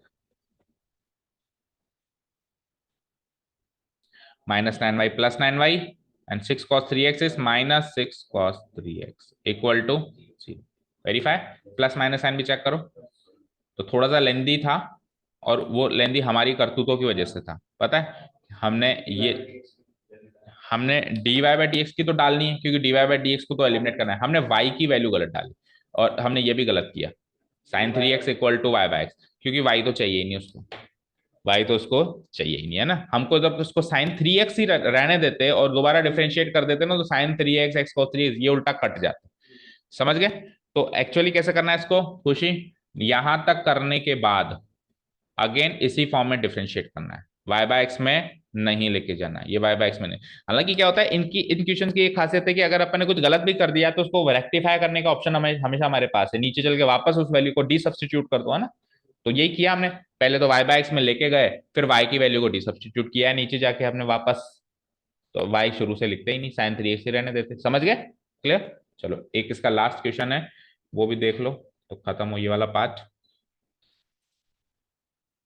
-9y plus 9y, and 6 cos 3x is -6 cos 3x equal to 0। Verify, plus minus sign भी check करो। तो थोड़ा सा लेंदी था, और वो लेंदी हमारी करतूतों की वजह से था, पता है। हमने dy बाई डी एक्स की तो डालनी है, क्योंकि dy बाई डी एक्स को तो एलिमिनेट करना है, हमने y की वैल्यू गलत डाली, और हमने ये भी गलत किया, sign 3x equal to y/x, क्योंकि y तो चाहिए ही नहीं उसको, y तो उसको चाहिए ही नहीं, है ना। हमको जब उसको साइन 3x ही रहने देते और दोबारा डिफरेंशिएट कर देते ना, तो sign 3x x cos 3x ये उल्टा कट जाता, समझ गए। तो एक्चुअली कैसे करना है इसको, खुशी, यहां तक करने के बाद अगेन इसी फॉर्म में डिफरेंशिएट करना है, y/x में नहीं लेके जाना, ये y/x में नहीं। हालांकि क्या होता है, इनकी इन क्वेश्चन की एक खासियत है कि अगर अपन ने कुछ गलत भी कर दिया तो उसको रेक्टिफाई करने का ऑप्शन हमें हमेशा हमारे पास है, नीचे चल के वापस उस वैल्यू को डी सब्सटीट्यूट कर दो, है ना। तो यही किया हमने, पहले तो y बाय एक्स में लेके गए, फिर y की वैल्यू को डी सब्सटीट्यूट किया है नीचे जाके हमने वापस। तो y शुरू से लिखते ही नहीं, साइन 3x ही रहने देते। समझ गए? क्लियर? चलो एक इसका लास्ट क्वेश्चन है, वो भी देख लो तो खत्म हो ये वाला पार्ट।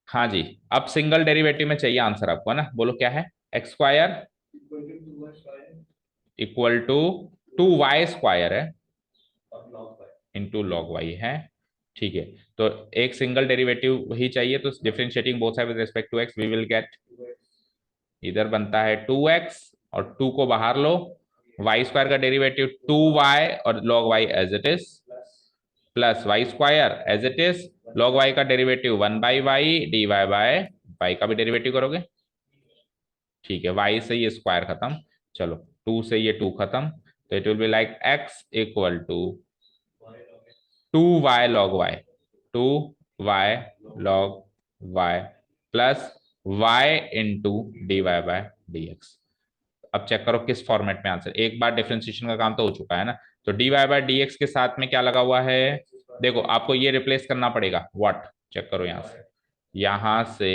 हाँ जी, अब सिंगल डेरिवेटिव में चाहिए आंसर आपको, है ना? बोलो क्या है? X square equal to 2y square है इंटू लॉग वाई है। ठीक है, तो एक सिंगल डेरिवेटिव ही चाहिए, तो differentiating both side with respect to x we will get, इधर बनता है 2x और 2 को बाहर लो, वाई स्क्वायर का डेरिवेटिव 2y और log y as it is, plus y square as it is, log y का derivative 1/y dy by y का भी डेरिवेटिव करोगे। ठीक है, y से ये स्क्वायर खत्म, चलो 2 से ये 2 खत्म, तो it will be like x equal to 2y log y, 2y log y plus y into d Y by D x. अब चेक करो किस फॉर्मेट में आंसर, एक बार डिफरेंशिएशन का काम तो हो चुका है ना, तो d Y by D x के साथ में क्या लगा हुआ है, देखो आपको ये रिप्लेस करना पड़ेगा, व्हाट, चेक करो यहां से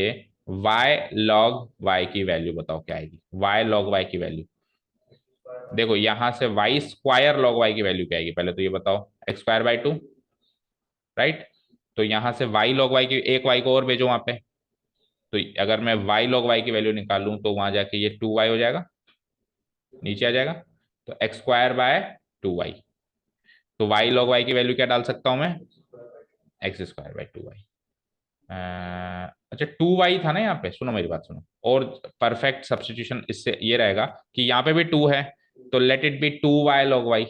y log y की वैल्यू बताओ क्या आएगी, y log y की वैल्यू, देखो यहां से वाई स्क्वायर लॉग वाई की वैल्यू क्या आएगी, पहले तो ये बताओ, एक्स स्क्वायर बाई 2, राइट? तो यहां से वाई लॉग वाई की, एक वाई को और भेजो वहां पे, तो अगर मैं वाई लॉग वाई की वैल्यू निकालूं तो वहां जाके ये 2y हो जाएगा, नीचे आ जाएगा, तो एक्स स्क्वायर बाय 2y, तो वाई लॉग वाई की वैल्यू क्या डाल सकता हूं मैं, एक्स स्क्वायर बाय 2y। अच्छा 2y था ना यहाँ पे, सुनो मेरी बात सुनो, और परफेक्ट सब्सटीट्यूशन इससे ये रहेगा कि यहाँ पे भी 2 है, तो let it be 2y log y,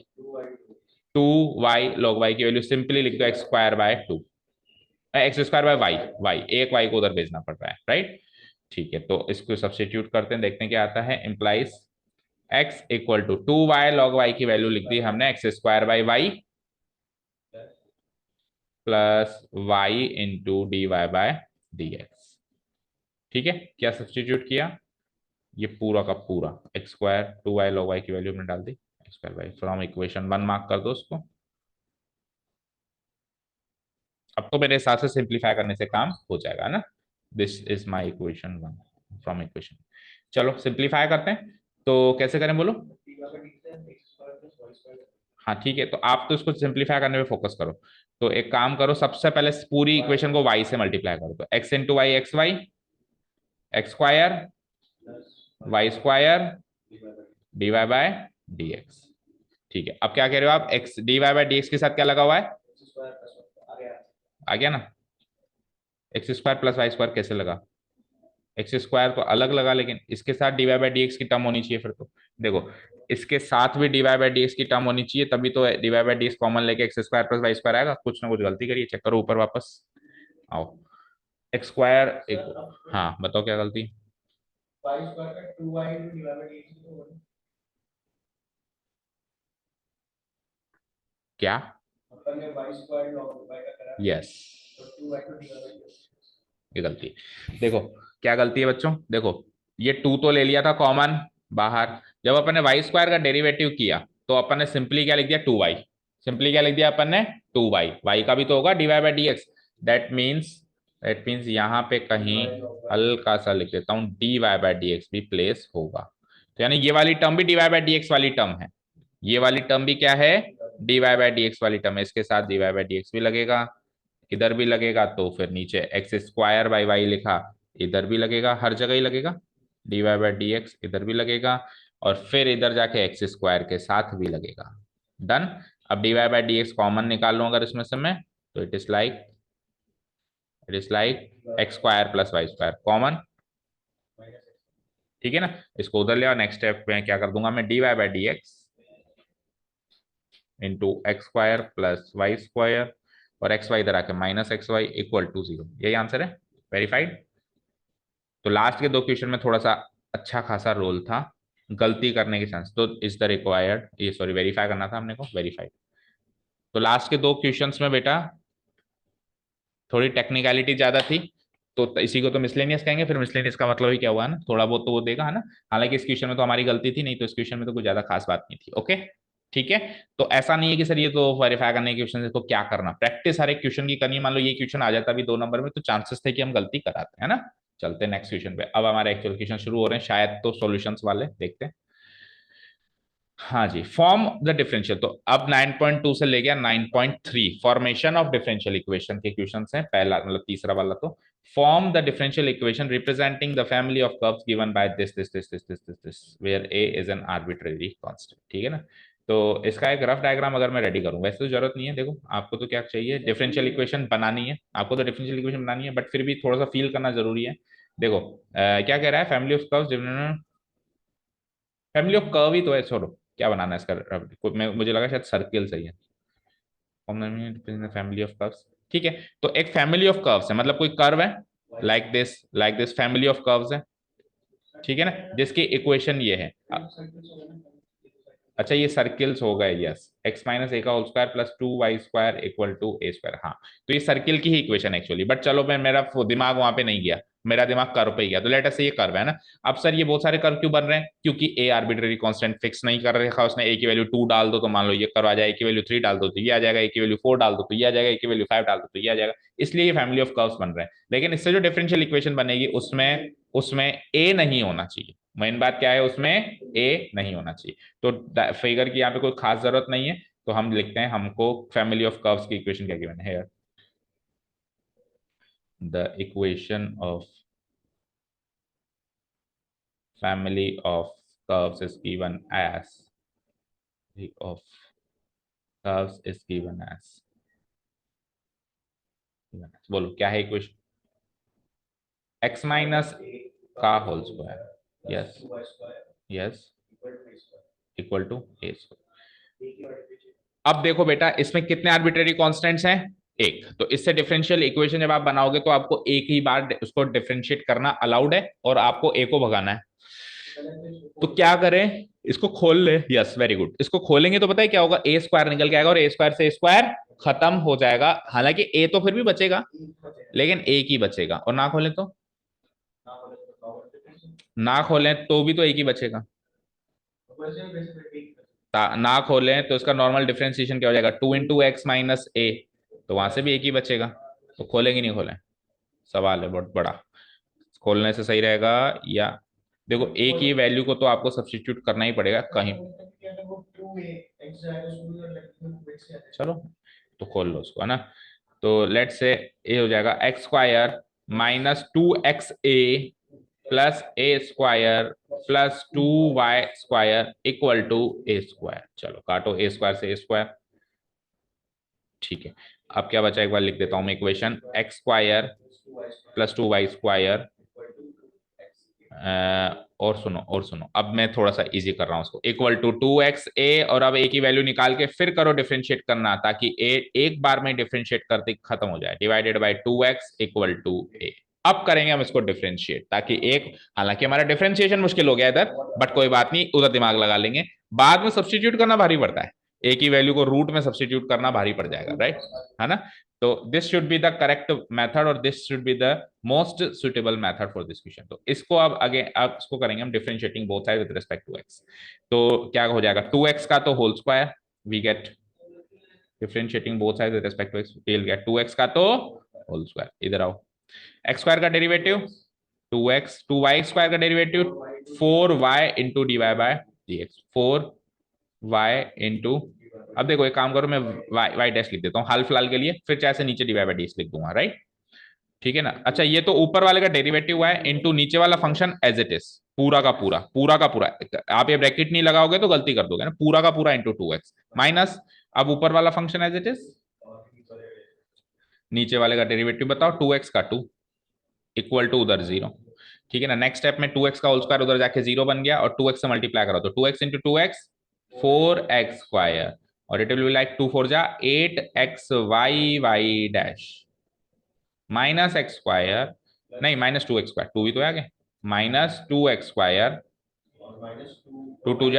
2y log y की वैल्यू सिंपली लिख दो x square by 2, x square by y, y एक वाई को उधर भेजना पड़ रहा है, राइट? ठीक है, तो इसको सब्सटीट्यूट करते हैं, देखते हैं क्या आता है, implies x equal to 2y log y की वैल्यू लिख दी हमने x square by y plus y into d Y by D x. ठीक है, क्या सब्सटीट्यूट किया, ये पूरा का पूरा x square 2y log y की वैल्यू में डाल दी, x square by, from equation 1 mark कर दो उसको। अब तो मेरे हिसाब से सिंप्लीफाई करने से काम हो जाएगा ना, this is my equation 1 from equation. चलो सिंप्लीफाई करते हैं, तो कैसे करें बोलो? हाँ ठीक है, तो आप तो इसको सिंप्लीफाई करने पे फोकस करो, तो एक काम करो, सबसे पहले पूरी इक्वेशन को y से मल्टीप्लाई करो, तो x into y x y, x square y square d Y by D x. ठीक है, अब क्या कह रहे हो आप, x D Y by D x के साथ क्या लगा हुआ है, आ गया ना, x square plus y square कैसे लगा, एक्स स्क्वायर तो अलग लगा, लेकिन इसके साथ d Y by D x की टर्म होनी चाहिए फिर तो, देखो इसके साथ भी d Y by D x की टर्म होनी चाहिए, तभी तो d Y by D x common लेके x square plus y square आएगा, कुछ ना कुछ गलती करिए, चेक करो ऊपर वापस आओ, एक्स स्क्वायर एक, हाँ बताओ क्या गलती, क्या, यस ये गलती है, देखो क्या गलती है बच्चों, देखो ये 2 तो ले लिया था कॉमन बाहर, जब अपन ने वाई स्क्वायर का डेरिवेटिव किया तो अपन ने सिंपली क्या लिख दिया 2y, सिंपली क्या लिख दिया अपन ने 2y, वाई का भी तो होगा d Y by D x, that means यहाँ पे कहीं हल्का सा लिख देता हूँ d Y by D x भी प्लेस होगा, तो यानी ये वाली टर्म भी d Y by D x वाली टर्म है, ये वाली टर्म भी क्या है, D Y by D x वाली टर्म है, इसके साथ d Y by D x भी लगेगा, इधर भी लगेगा, तो फिर नीचे एक्स स्क्वायर बाई वाई लिखा, इधर भी लगेगा, हर जगह ही लगेगा, d Y by D x इधर भी लगेगा, और फिर इधर जाके एक्स स्क्वायर के साथ भी लगेगा, डन। अब d Y by D x common निकाल लूं अगर इसमें से मैं, तो it is like x square plus y square common, ठीक है ना, इसको उधर ले, और नेक्स्ट स्टेप में क्या कर दूंगा मैं, d Y by D x into x square plus y square, और एक्स वाई इधर आके minus x y equal to 0, यही आंसर है, वेरीफाइड। तो लास्ट के 2 क्वेश्चन में थोड़ा सा अच्छा खासा रोल था, गलती करने के चांस, तो इज द रिक्वायर्ड, ये सॉरी वेरीफाई करना था हमने को, वेरीफाइड। तो लास्ट के 2 क्वेश्चंस में बेटा थोड़ी टेक्निकलिटी ज्यादा थी, तो इसी को तो मिसलेनियस कहेंगे, फिर मिसलेनियस का मतलब ही क्या हुआ ना, थोड़ा बहुत तो वो देगा है ना, हालांकि इस क्वेश्चन में तो हमारी गलती थी नहीं, तो इस क्वेश्चन में तो कुछ ज्यादा खास बात नहीं थी, ओके। ठीक है। तो ऐसा नहीं है कि सर ये तो वेरीफाई करने के क्वेश्चन है तो क्या करना, प्रैक्टिस हर एक क्वेश्चन की करनी है। मान लो ये क्वेश्चन आ जाता भी 2 नंबर में तो चांसेस थे कि हम गलती कराते हैं ना। चलते हैं नेक्स्ट क्वेश्चन पे। अब हमारे एक्चुअल क्वेश्चन शुरू हो रहे हैं, शायद तो सॉल्यूशंस वाले देखते हैं। हाँ जी, फॉर्म द डिफरेंशियल। तो अब 9.2 से ले गया 9.3 फॉर्मेशन ऑफ डिफरेंशियल इक्वेशन के क्वेश्चन हैं। पहला मतलब तीसरा वाला तो form the differential equation representing the family of curves given by this where a is an arbitrary constant. ठीक है ना। तो इसका एक रफ डायग्राम अगर मैं रेडी करूं, वैसे तो जरूरत नहीं है, देखो आपको तो क्या चाहिए, डिफरेंशियल इक्वेशन बनानी है, आपको तो डिफरेंशियल इक्वेशन बनानी है, बट फिर भी थोड़ा सा फील करना जरूरी है। देखो क्या कह रहा है, family of curves, family of curve ही तो है, छोड़ो क्या बनाना है इसका, मुझे लगा शायद सर्किल सही है। फैमिली ऑफ कर्व्स, ठीक है। तो एक फैमिली ऑफ कर्व्स है, मतलब कोई कर्व है like this family of curves है, ठीक है ना, जिसकी इक्वेशन ये है। अच्छा ये सर्किल्स हो गए, यस, एक्स माइनस ए का whole square plus 2y² equal to a square. हाँ तो ये सर्किल की ही इक्वेशन एक्चुअली, बट चलो मैं मेरा दिमाग वहां पे नहीं गया, मेरा दिमाग कर्व पे ही गया। तो लेट अस से ये कर्व है ना। अब सर ये बहुत सारे कर्व क्यों बन रहे हैं, क्योंकि ए आर्बिट्रेरी कांस्टेंट फिक्स नहीं कर रखा उसने, ए की वैल्यू 2 डाल दो तो मान लो ये कर्व आ जाए, ए की वैल्यू 3 डाल दो तो ये आ जाएगा, ए की वैल्यू 4 डाल दो तो ये आ जाएगा, ए की वैल्यू 5 डाल दो तो ये आ जाएगा। इसलिए ये फैमिली ऑफ कर्व्स बन रहे हैं। लेकिन इससे जो डिफरेंशियल इक्वेशन बनेगी उसमें उसमें ए नहीं होना चाहिए। मेन बात क्या है, उसमें ए नहीं होना चाहिए। तो फिगर की यहाँ पे कोई खास जरूरत नहीं है, तो हम लिखते हैं हमको फैमिली ऑफ कर्व्स की इक्वेशन क्या गिवन है, the equation of family of curves is given as of curves is बोलो क्या है इक्वेशन, x माइनस का whole square, yes yes, equal to a square. अब देखो बेटा इसमें कितने आर्बिट्रेरी कांस्टेंट्स हैं, एक। तो इससे डिफरेंशियल इक्वेशन जब आप बनाओगे तो आपको एक ही बार उसको डिफरेंशिएट करना अलाउड है और आपको ए को भगाना है। तो क्या करें, इसको खोल ले, यस वेरी गुड, इसको खोलेंगे तो पता है क्या होगा, ए स्क्वायर निकल के आएगा और ए स्क्वायर से ए स्क्वायर खत्म हो जाएगा। हालांकि ए तो फिर भी बचेगा, लेकिन एक ही बचेगा, और ना खोलें तो, ना खोलें तो भी तो एक ही बचेगा, ना खोलें तो इसका नॉर्मल डिफरेंशिएशन क्या हो जाएगा, 2 × x - a, तो वहां से भी एक ही बचेगा। तो खोलेंगे नहीं खोलें, सवाल है बहुत बड़ा, खोलने से सही रहेगा या, देखो ए की वैल्यू को तो आपको सब्स्टिट्यूट करना ही पड़ेगा कहीं, चलो तो खोल लो उसको, है ना। तो लेट से ए हो जाएगा x² - 2xa plus a² plus 2y² equal to a²। चलो काटो, a² से a², ठीक है। अब क्या बचा, एक बार लिख देता हूं मैं इक्वेशन, x² प्लस 2y², और सुनो अब मैं थोड़ा सा इजी कर रहा हूं उसको, इक्वल टू 2xa, और अब ए की वैल्यू निकाल के फिर करो डिफरेंशिएट करना, ताकि ए एक बार में डिफरेंशिएट करते खत्म हो जाए, divided by 2x equal to a. अब करेंगे हम इसको डिफरेंशिएट, ताकि एक, हालांकि हमारा डिफरेंशिएशन मुश्किल हो गया इधर, बट कोई बात नहीं, उधर दिमाग लगा लेंगे। बाद में सब्सटीट्यूट करना भारी पड़ता है, ए की वैल्यू को रूट में सब्सटीट्यूट करना भारी पड़ जाएगा, राइट, है ना। तो this should be the correct method, और this should be the most suitable method for this question. तो इसको अब इसको करेंगे हम differentiating both side with respect to x. तो क्या हो जाएगा, 2x का तो whole square, we get differentiating both side with respect to x, will get 2x का तो होल स्क्वायर। इधर आओ, x² का डेरिवेटिव 2x, 2y² का derivative 4y into dy bye dx, 4y into, अब देखो एक काम करो, मैं y डैश लिख देता हूँ हाल फिलहाल के लिए, फिर चाहे से नीचे dy बाय dx लिख दूंगा, राइट, ठीक है ना। अच्छा ये तो ऊपर वाले का डेरिवेटिव हुआ है, इंटू नीचे वाला फंक्शन एज इट इज, पूरा का पूरा, पूरा का पूरा, आप ये ब्रैकेट नहीं लगाओगे तो गलती कर दोगे ना, पूरा का पूरा इंटू 2x माइनस, अब ऊपर वाला फंक्शन एज इट इज, नीचे वाले का डेरिवेटिव बताओ, 2x का 2 इक्वल टू उधर 0, ठीक है ना। नेक्स्ट स्टेप में 2x का होल स्क्वायर उधर जाके 0 बन गया, और 2x से मल्टीप्लाई करो तो 2x इंटू 2x 4x², और it will be like 2×4 = 8xy dash minus x², नहीं -2x², 2 भी तो आ गया, -2x², 2×2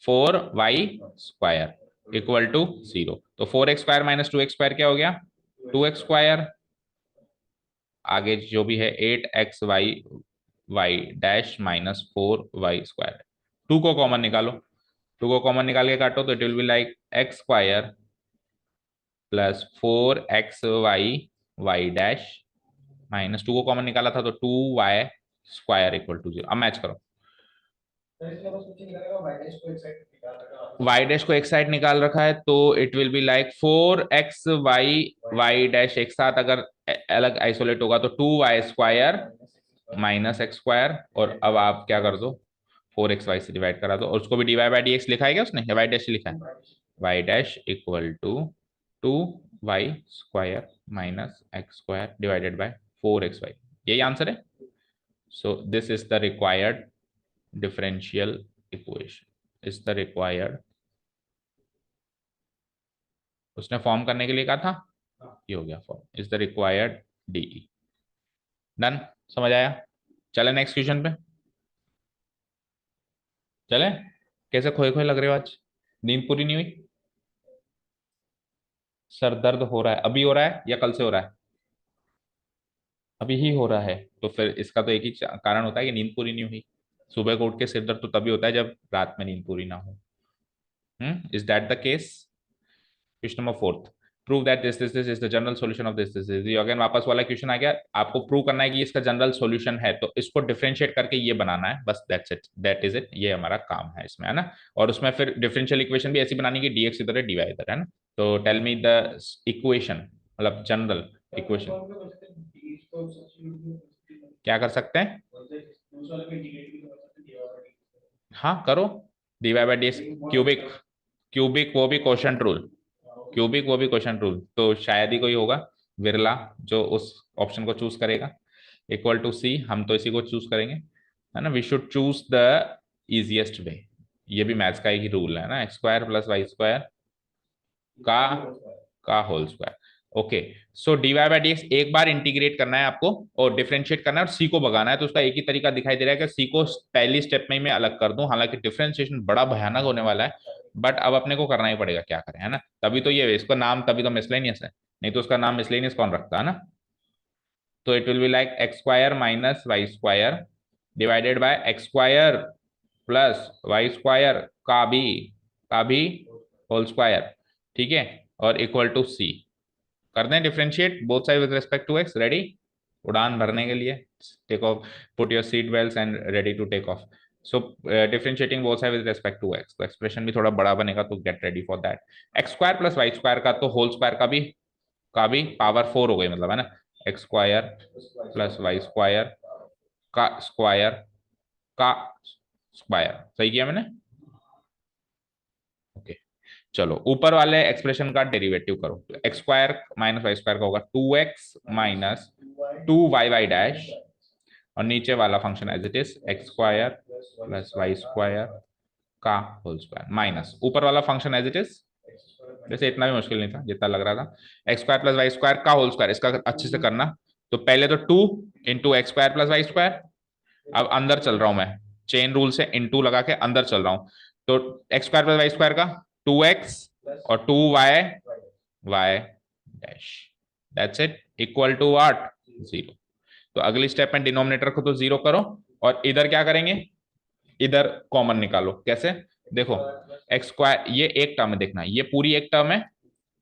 = 4y² इक्वल टू 0। तो 4x² - 2x² क्या हो गया, 2x², आगे जो भी है 8xy डैश -4y², 2 को कॉमन निकालो, टू को कॉमन निकाल के काटो तो it will be like x square plus 4xy y dash minus two को कॉमन निकाला था तो 2y स्क्वायर इक्वल टू 0। अब मैच करो। वाई डैश को एक साइड निकाल रखा है तो it will be like 4xy y dash एक साथ अगर अलग आइसोलेट होगा तो 2y square minus x square. और अब आप क्या कर दो, 4xy से डिवाइड करा दो और उसको भी dy बाई dx लिखा है क्या उसने, या वाई डैश लिखा है? Y dash equal to 2y square minus x square divided by 4xy। यही आंसर है। So this is the required differential equation, is the required. उसने फॉर्म करने के लिए कहा था, ये हो गया form, is the required DE. Done, समझ आया? चले नेक्स्ट क्वेश्चन पे चले। कैसे खोए खोए लग रहे हो आज, नींद पूरी नहीं हुई? सर दर्द हो रहा है, अभी हो रहा है या कल से हो रहा है? अभी ही हो रहा है। तो फिर इसका तो एक ही कारण होता है कि नींद पूरी नहीं हुई। सुबह को उठ के सिर दर्द तो तभी होता है जब रात में नींद पूरी ना हो। Is that the case? Question number fourth, prove that this is the general solution of this ये अगेन वापस वाला क्वेश्चन आ गया। आपको प्रूव करना है कि इसका जनरल सॉल्यूशन है, तो इसको डिफरेंशिएट करके ये बनाना है, बस that's it, that is it, ये हमारा काम है इसमें, है ना। और उसमें फिर डिफरेंशियल इक्वेशन भी ऐसी बनानी कि dx इधर है dy इधर है ना। तो टेल मी द इक्वेशन, मतलब जनरल इक्वेशन। क्या कर सकते हैं? हाँ करो, dy by D x cubic, cubic वो भी क्वोशंट रूल, क्यूबिक वो भी क्वोशंट रूल, तो शायद ही कोई होगा विरला जो उस ऑप्शन को चूज करेगा। इक्वल टू सी, हम तो इसी को चूज करेंगे, है ना। We should choose the easiest way. ये भी मैथ्स का ही रूल है ना, x square plus y square का whole square. Okay, so d Y by D x एक बार इंटीग्रेट करना है आपको और डिफरेंशिएट करना है और सी को भगाना है। तो उसका एक ही तरीका दिखाई दे रहा है कि सी को पहली स्टेप में ही मैं अलग कर दूं, हालांकि डिफरेंशिएशन बड़ा भयानक होने वाला है, बट अब अपने को करना ही पड़ेगा, क्या करें, है ना। तभी तो ये इसका नाम, तभी तो मिसलेनियस है, नहीं तो उसका नाम मिसलेनियस कौन रखता है ना। तो it will be like x square minus y square divided by x square plus y square का भी होल स्क्वायर, ठीक है। और इक्वल टू सी। कर दें differentiate both side with respect to x, ready उड़ान भरने के लिए। Take off, put your seat belt and ready to take off. So differentiating both side with respect to x, तो एक्सप्रेशन भी थोड़ा बड़ा बनेगा, तो get ready for that. X square plus y square का तो होल स्क्वायर का भी पावर 4 हो गई, मतलब, है ना। X square plus y square का स्क्वायर का स्क्वायर, सही किया मैंने। ओके, चलो ऊपर वाले एक्सप्रेशन का डेरिवेटिव करो। तो x square minus y square का होगा 2x माइनस 2y डैश, और नीचे वाला function as it is x square plus y square का होल स्क्वायर माइनस ऊपर वाला फंक्शन एज इट इज। वैसे इतना भी मुश्किल नहीं था जितना लग रहा था। X square plus y square का होल स्क्वायर, इसका अच्छे से करना। तो पहले तो 2 इंटू x square plus y square, अब अंदर चल रहा हूं मैं, चेन रूल से इनटू लगा के अंदर चल रहा हूं। तो x square plus y square का 2x और 2y y dash, that's it, equal to what, 0। तो अगली स्टेप में डिनोमिनेटर को तो 0 करो और इधर क्या करेंगे, इधर कॉमन निकालो। कैसे? देखो, एक्स स्क्वायर ये एक टर्म है, देखना ये पूरी एक टर्म है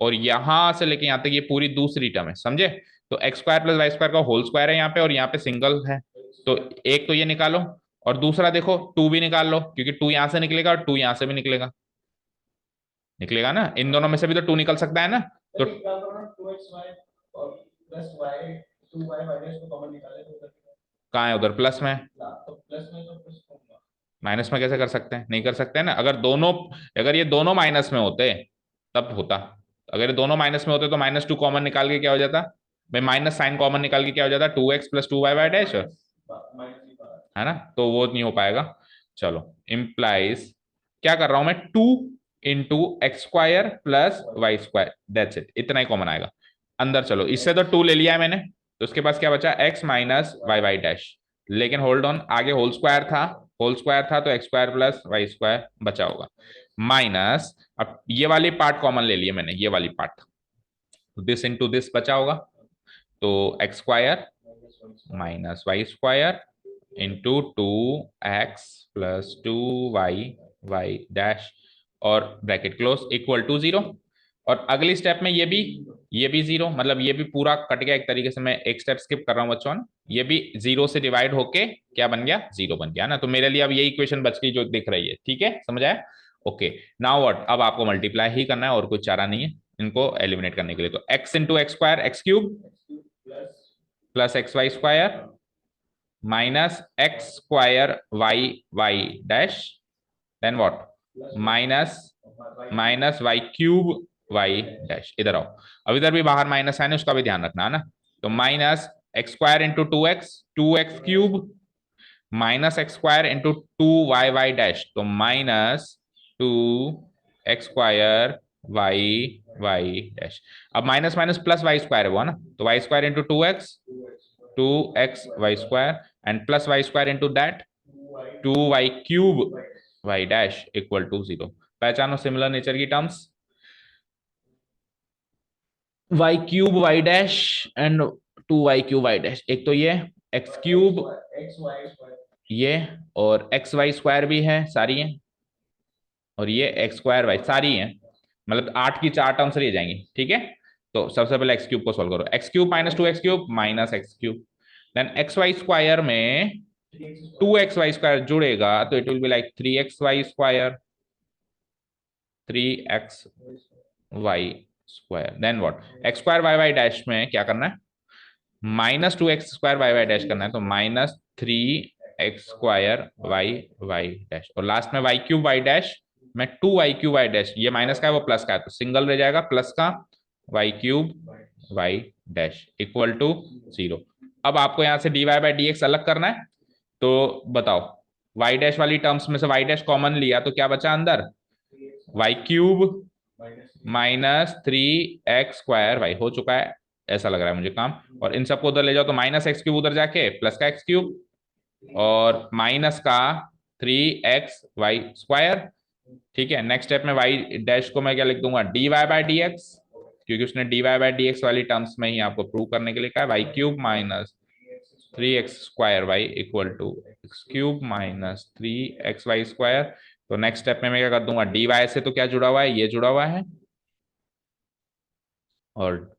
और यहां से लेके यहां तक ये पूरी दूसरी टर्म है, समझे। तो x square plus y square का होल स्क्वायर है यहाँ पे और यहाँ पे सिंगल है। तो एक तो ये निकालो और दूसरा देखो 2 भी निकाल लो, क्योंकि 2 यहां से निकलेगा और 2 यहां से भी निकलेगा, निकलेगा ना, इन दोनों में से भी तो 2 निकल सकता है ना। तो कहाँ है उधर, प्लस में? माइनस में कैसे कर सकते हैं, नहीं कर सकते हैं ना। अगर दोनों, अगर ये दोनों माइनस में होते तब होता। अगर ये दोनों माइनस में होते तो -2 कॉमन निकाल के क्या हो जाता भाई, माइनस साइन कॉमन निकाल के क्या हो जाता, 2x plus 2y by dash, है ना। तो वो नहीं हो पाएगा। चलो, इम्प्लाइज क्या कर रहा हूं मैं, 2 इंटू x square plus y square, that's it, इतना ही कॉमन आएगा। अंदर चलो, इससे तो 2 ले लिया है मैंने, तो उसके पास क्या बचा, x minus y y dash. लेकिन होल्ड ऑन, आगे होल स्क्वायर था, होल स्क्वायर था तो x square plus y square बचा होगा माइनस। अब ये वाली पार्ट कॉमन ले लिया मैंने, ये वाली पार्ट, दिस इंटू दिस बचा होगा। तो x square minus y square into 2x plus 2y y dash और ब्रैकेट क्लोज इक्वल टू 0। और अगली स्टेप में ये भी 0, मतलब ये भी पूरा कट गया एक तरीके से। मैं एक स्टेप स्किप कर रहा हूँ बच्चों, ये भी 0 से डिवाइड होके क्या बन गया, 0 बन गया ना। तो मेरे लिए अब यही इक्वेशन बच गई जो दिख रही है। ठीक है, समझ आया? ओके, नाउ व्हाट, अब आपको मल्टीप्लाई ही करना है और कुछ चारा नहीं है इनको एलिमिनेट करने के लिए। तो x into x square x cube plus x y square minus x square y y dash, then what, minus minus y cube y dash. इधर आओ, अब इधर भी बाहर माइनस है ना, उसका भी ध्यान रखना है ना। तो minus x square into two x cube minus x square into two y y dash, तो minus two x square y y dash. अब minus minus plus y square हुआ ना, तो y square into two x y square and plus y square into that two y cube y dash equal to 0। पहचानो similar nature की terms, y cube y dash and two y cube y dash. एक तो ये x cube ये, और x y square भी है सारी है, और ये एक्स स्क्वायर वाई सारी है, मतलब 8 की 4 टर्म्स रह जाएंगी। ठीक है, तो सबसे पहले एक्स क्यूब को सॉल्व करो, x cube minus two x cube minus x cube, then x y square में टू एक्स वाई स्क्वायर जुड़ेगा तो it will be like three x y square, three x y square, then what, x square y y dash में क्या करना है, minus two x square y y dash करना है, तो minus three x square y y dash, और last में y cube y dash में two y cube y dash, ये माइनस का है वो प्लस का है तो सिंगल रह जाएगा प्लस का y cube y dash equal to 0। अब आपको यहां से d Y by D x अलग करना है, तो बताओ, वाई डैश वाली टर्म्स में से वाई डैश कॉमन लिया तो क्या बचा अंदर, y cube minus three x square y, हो चुका है ऐसा लग रहा है मुझे काम। और इन सबको उधर ले जाओ तो माइनस एक्स क्यूब उधर जाके प्लस का एक्स क्यूब और माइनस का थ्री एक्स वाई स्क्वायर। ठीक है, नेक्स्ट स्टेप में वाई डैश को मैं क्या लिख दूंगा, d Y by D x, क्योंकि उसने d Y by D x वाली टर्म्स में ही आपको प्रूव करने के लिए कहा, y cube minus three x square y equal to x cube minus three x y square. तो नेक्स्ट स्टेप में मैं क्या कर दूंगा, डी वाई से तो क्या जुड़ा हुआ है, ये जुड़ा हुआ है, और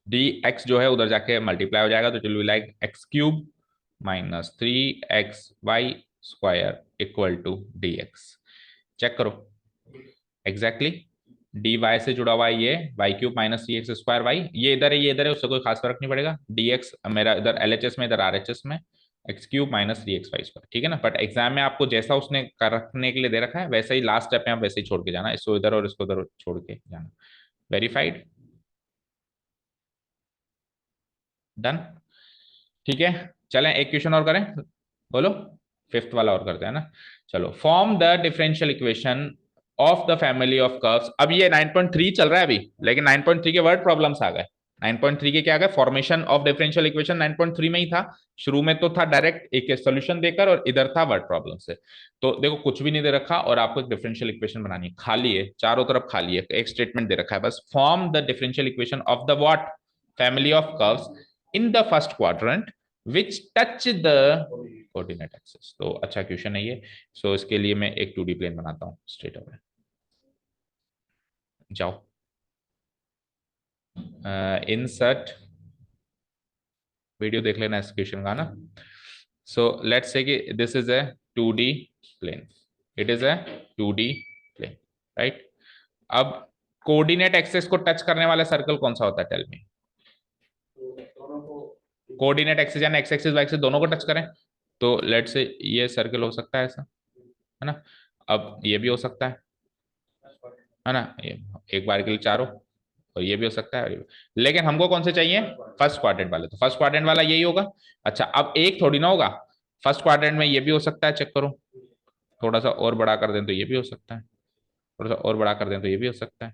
डी एक्स जो है उधर जाके मल्टीप्लाई हो जाएगा, तो चलो like x cube minus three x y square equal to d x. Check करो एग्जैक्टली, डी वाई से जुड़ा हुआ है ये y cube minus three x square y, ये इधर है ये इधर है, उससे कोई खास फर्क नहीं पड़ेगा। डी एक्स मेरा इधर एल एच एस में, इधर आर एच एस में, x cube minus three x y square. ठीक है ना, बट एग्जाम में आपको जैसा उसने कर रखने के लिए दे रखा है वैसे ही लास्ट स्टेप में आप वैसे ही छोड़ के जाना, इसको इधर और इसको इधर छोड़ के जाना। Verified, done. ठीक है, चलें एक क्वेश्चन और करें, बोलो, फिफ्थ वाला और करते हैं ना। चलो, form the differential equation of the family of curves. अब ये 9.3 चल रहा है अभी, लेकिन 9.3 के वर्ड प्रॉब्लम्स आ गए। 9.3 के क्या आ गए, फॉर्मेशन ऑफ डिफरेंशियल इक्वेशन 9.3 में ही था। शुरू में तो था डायरेक्ट एक सोल्यूशन देकर, और इधर था वर्ड प्रॉब्लम से। तो देखो कुछ भी नहीं दे रखा और आपको एक डिफरेंशियल इक्वेशन बनानी है, खाली है चारों तरफ खाली है, एक स्टेटमेंट दे रखा है बस, form the differential equation of the what, family of curves in the first quadrant which touch the coordinate axis. तो अच्छा क्वेश्चन है ये। सो इसके लिए मैं एक 2D प्लेन बनाता हूँ स्ट्रेट अवे, जाओ, इंसर्ट, वीडियो देख लेना इस क्वेश्चन का ना। सो लेट्स से कि this is a 2D plane, it is a 2D plane, right. अब कोऑर्डिनेट एक्सिस को टच करने वाला सर्कल कौन सा होता है, टेल मी। कोऑर्डिनेट एक्सिस यानी एक्स एक्सिस वाई एक्सिस दोनों को टच करें, तो लेट्स से ये सर्कल हो सकता है ऐसा, है ना। अब ये भी हो सकता है ना, ये एक बार के लिए चारों, और ये भी हो सकता है, लेकिन हमको कौन से चाहिए, फर्स्ट क्वाड्रेंट वाले, तो फर्स्ट क्वाड्रेंट वाला यही होगा। अच्छा, अब एक थोड़ी ना होगा, फर्स्ट क्वाड्रेंट में ये भी हो सकता है, चेक करो, थोड़ा सा और बड़ा कर दें तो ये भी हो सकता है, थोड़ा सा और बड़ा कर दें तो ये भी हो सकता है,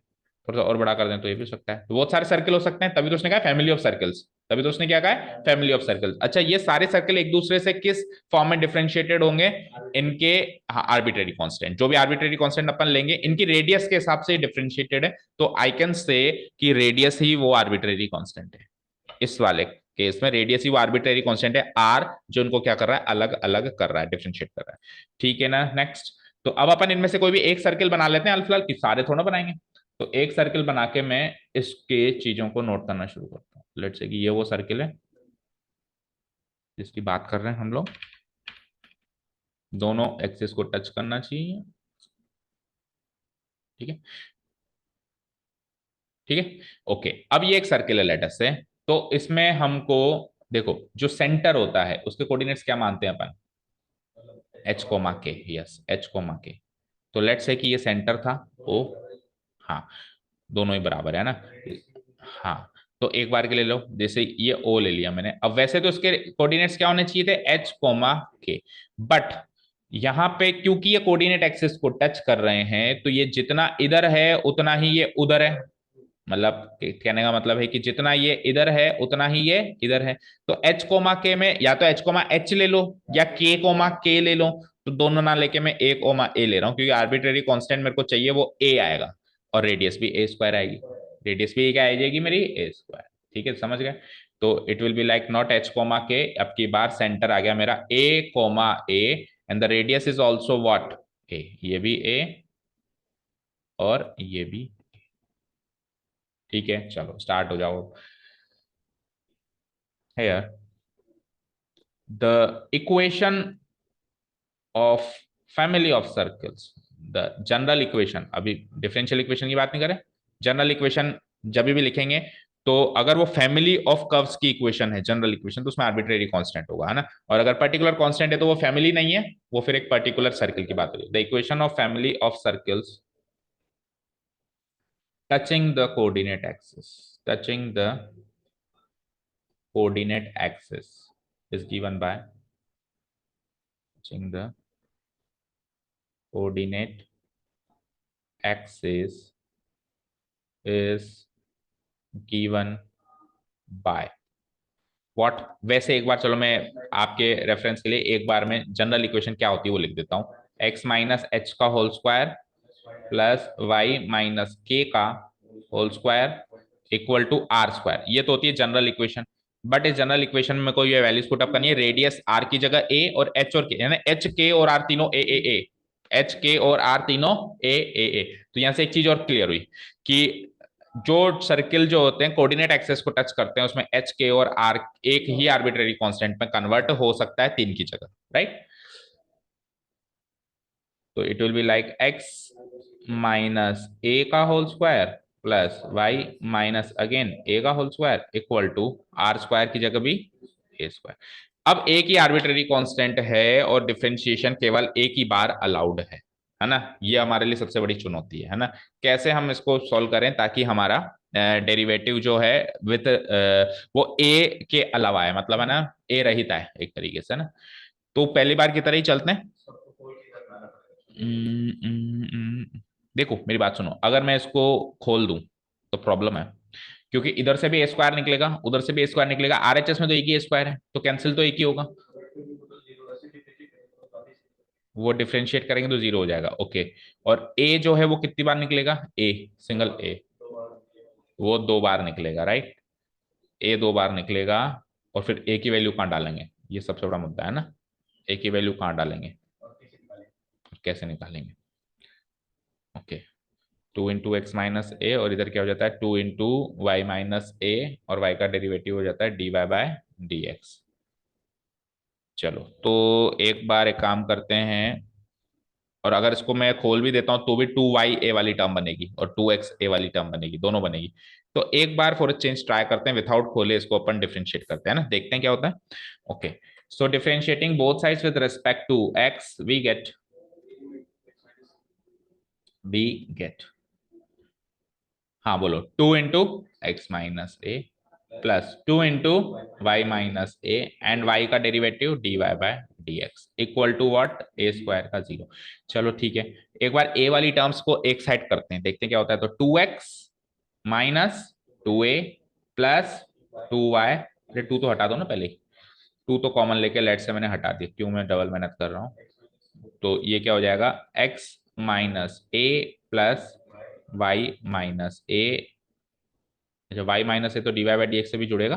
थोड़ा सा और बड़ा कर दें तो ये भी हो सकता है, तो बहुत सारे सर्कल हो सकते हैं, तभी तो उसने कहा फैमिली ऑफ सर्कल्स, तभी तो उसने क्या कहा है, फैमिली ऑफ सर्कल्स। अच्छा, ये सारे सर्कल एक दूसरे से किस फॉर्म में डिफरेंशिएटेड होंगे, इनके आर्बिट्रेरी कांस्टेंट, जो भी आर्बिट्रेरी कांस्टेंट अपन लेंगे इनकी रेडियस के हिसाब से डिफरेंशिएटेड है, तो आई कैन से कि रेडियस ही वो आर्बिट्रेरी कांस्टेंट है। इस वाले केस में रेडियस ही वो आर्बिट्रेरी कांस्टेंट है, आर जो इनको क्या कर रहा है, अलग अलग कर रहा है, डिफरेंशिएट कर रहा है। ठीक है ना, नेक्स्ट। तो अब अपन इनमें से कोई भी एक सर्किल बना लेते हैं फिलहाल, कि सारे थोड़ा बनाएंगे। तो एक सर्किल बना के मैं इसके चीजों को नोट करना शुरू करता हूँ। लेट्स से कि ये वो सर्किल है जिसकी बात कर रहे हैं हम लोग। दोनों एक्सिस को टच करना चाहिए। ठीक है, ठीक है, ओके। अब ये एक सर्किल है लेटर से, तो इसमें हमको देखो जो सेंटर होता है उसके कोऑर्डिनेट्स क्या मानते हैं अपन? एच कोमा के, यस एच कोमा के। तो लेट्स से कि ये सेंटर था ओ, हाँ दोनों ही बराबर है ना। हाँ, तो एक बार के ले लो, जैसे ये ओ ले लिया मैंने। अब वैसे तो उसके कोऑर्डिनेट्स क्या होने चाहिए थे? एच कोमा के, बट यहाँ पे क्योंकि ये कोऑर्डिनेट एक्सिस को टच कर रहे हैं तो ये जितना इधर है उतना ही ये उधर है। मतलब कहने का मतलब है कि जितना ये इधर है उतना ही ये इधर है। तो एच कोमा के में या तो एच कोमा एच ले लो या के कोमा के ले लो। तो दोनों ना लेके मैं ए कोमा ए ले रहा हूँ, क्योंकि आर्बिट्रेरी कांस्टेंट मेरे को चाहिए वो ए आएगा, और रेडियस भी ए स्क्वायर आएगी। रेडियस भी क्या आ जाएगी मेरी? A square. ठीक है, समझ गए? तो it will be like not h comma k, अब की बार सेंटर आ गया मेरा a comma a, and the radius is also what? A. ये भी ए और ये भी। ठीक है, चलो स्टार्ट हो जाओ। Here the equation of family of circles, the general equation, अभी डिफरेंशियल इक्वेशन की बात नहीं करें, जनरल इक्वेशन जब भी लिखेंगे तो अगर वो फैमिली ऑफ कर्व्स की इक्वेशन है जनरल इक्वेशन, तो उसमें आर्बिट्रेरी कांस्टेंट होगा, है ना। और अगर पर्टिकुलर कांस्टेंट है तो वो फैमिली नहीं है, वो फिर एक पर्टिकुलर सर्किल की बात होगी। The equation of family of circles touching the coordinate axis, touching the coordinate axis is given by touching the coordinate axis is given by what। वैसे एक बार चलो मैं आपके रेफरेंस के लिए एक बार में जनरल इक्वेशन क्या होती है वो लिख देता हूं। x माइनस एच का whole square plus y minus k का whole square equal to r square, ये तो होती है जनरल इक्वेशन। बट इस जनरल इक्वेशन में कोई वैल्यूज पुट अप करनी है, रेडियस आर की जगह ए और एच और के, यानी एच के और आर तीनों ए ए ए, एच के और आर तीनों ए ए ए। तो यहां से एक चीज और क्लियर हुई कि जो सर्किल जो होते हैं कोऑर्डिनेट एक्सेस को टच करते हैं उसमें एच के और आर एक ही आर्बिट्रेरी कांस्टेंट में कन्वर्ट हो सकता है तीन की जगह, राइट। तो it will be like x minus a का whole square plus y minus again a का whole square equal to r square की जगह भी ए स्क्वायर। अब एक ही आर्बिट्रेरी कांस्टेंट है और डिफरेंशिएशन केवल एक ही बार अलाउड है ना। ये हमारे लिए सबसे बड़ी चुनौती है ना। कैसे हम इसको सॉल्व करें ताकि हमारा डेरिवेटिव जो है विथ वो ए के अलावा है, मतलब है ना ए रहित है एक तरीके से ना। तो पहली बार की तरह ही चलते हैं। देखो मेरी बात सुनो, अगर मैं इसको खोल दूं तो प्रॉब्लम है, क्योंकि इधर से भी ए स्क्वायर निकलेगा उधर से भी ए स्क्वायर निकलेगा, आरएचएस में तो एक ही ए स्क्वायर है तो कैंसिल तो एक ही होगा। वो डिफरेंशिएट करेंगे तो जीरो हो जाएगा, ओके। और ए जो है वो कितनी बार निकलेगा? ए सिंगल ए, वो दो बार निकलेगा, राइट। ए दो बार निकलेगा, और फिर ए की वैल्यू कहाँ डालेंगे? ये सबसे बड़ा मुद्दा है ना, ए की वैल्यू कहाँ डालेंगे, कैसे निकालेंगे? Okay, two into x minus a, और इधर क्या हो जाता है two into y minus a, और वाई का डेरिवेटिव हो जाता है D Y by D x. चलो तो एक बार एक काम करते हैं, और अगर इसको मैं खोल भी देता हूं तो भी टू वाई ए वाली टर्म बनेगी और टू एक्स ए वाली टर्म बनेगी, दोनों बनेगी। तो एक बार फॉर चेंज ट्राई करते हैं, विथआउट खोले इसको अपन डिफरेंशिएट करते हैं ना, देखते हैं क्या होता है। Okay, so differentiating both sides with respect to x we get, हाँ बोलो, two into x minus a plus two into y minus a, and y का derivative d Y by D x equal to what? A square का zero. चलो ठीक है, एक बार ए वाली terms को एक साइड करते हैं, देखते हैं क्या होता है। तो two x minus two a plus two y, अरे टू तो हटा दो ना पहले, टू तो कॉमन लेके लेट से मैंने हटा दिया, क्यों मैं डबल मेहनत कर रहा हूँ। तो ये क्या हो जाएगा? X minus a plus y minus a, अच्छा वाई माइनस ए तो d Y by D x से भी जुड़ेगा,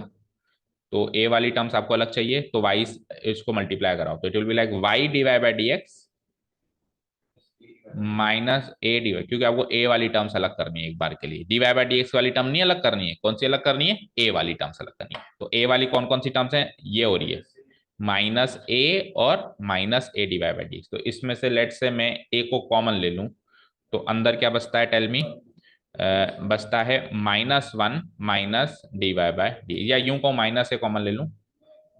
तो ए वाली टर्म्स आपको अलग चाहिए तो वाई इसको मल्टीप्लाई कराओ, तो it will be like y d Y by D x minus a d y, क्योंकि आपको ए वाली टर्म्स अलग करनी है एक बार के लिए, d Y by D x वाली टर्म नहीं अलग करनी है, कौन सी अलग करनी है, ए वाली टर्म्स अलग करनी है। तो ए वाली कौन कौन सी टर्म्स है, ये हो रही है माइनस ए और minus a d Y by D x. तो इसमें से लेट से मैं ए को कॉमन ले लूं, तो अंदर क्या बचता है, टेल मी, बचता है -1 minus d Y by d, या यूं को माइनस ए कॉमन ले लूं,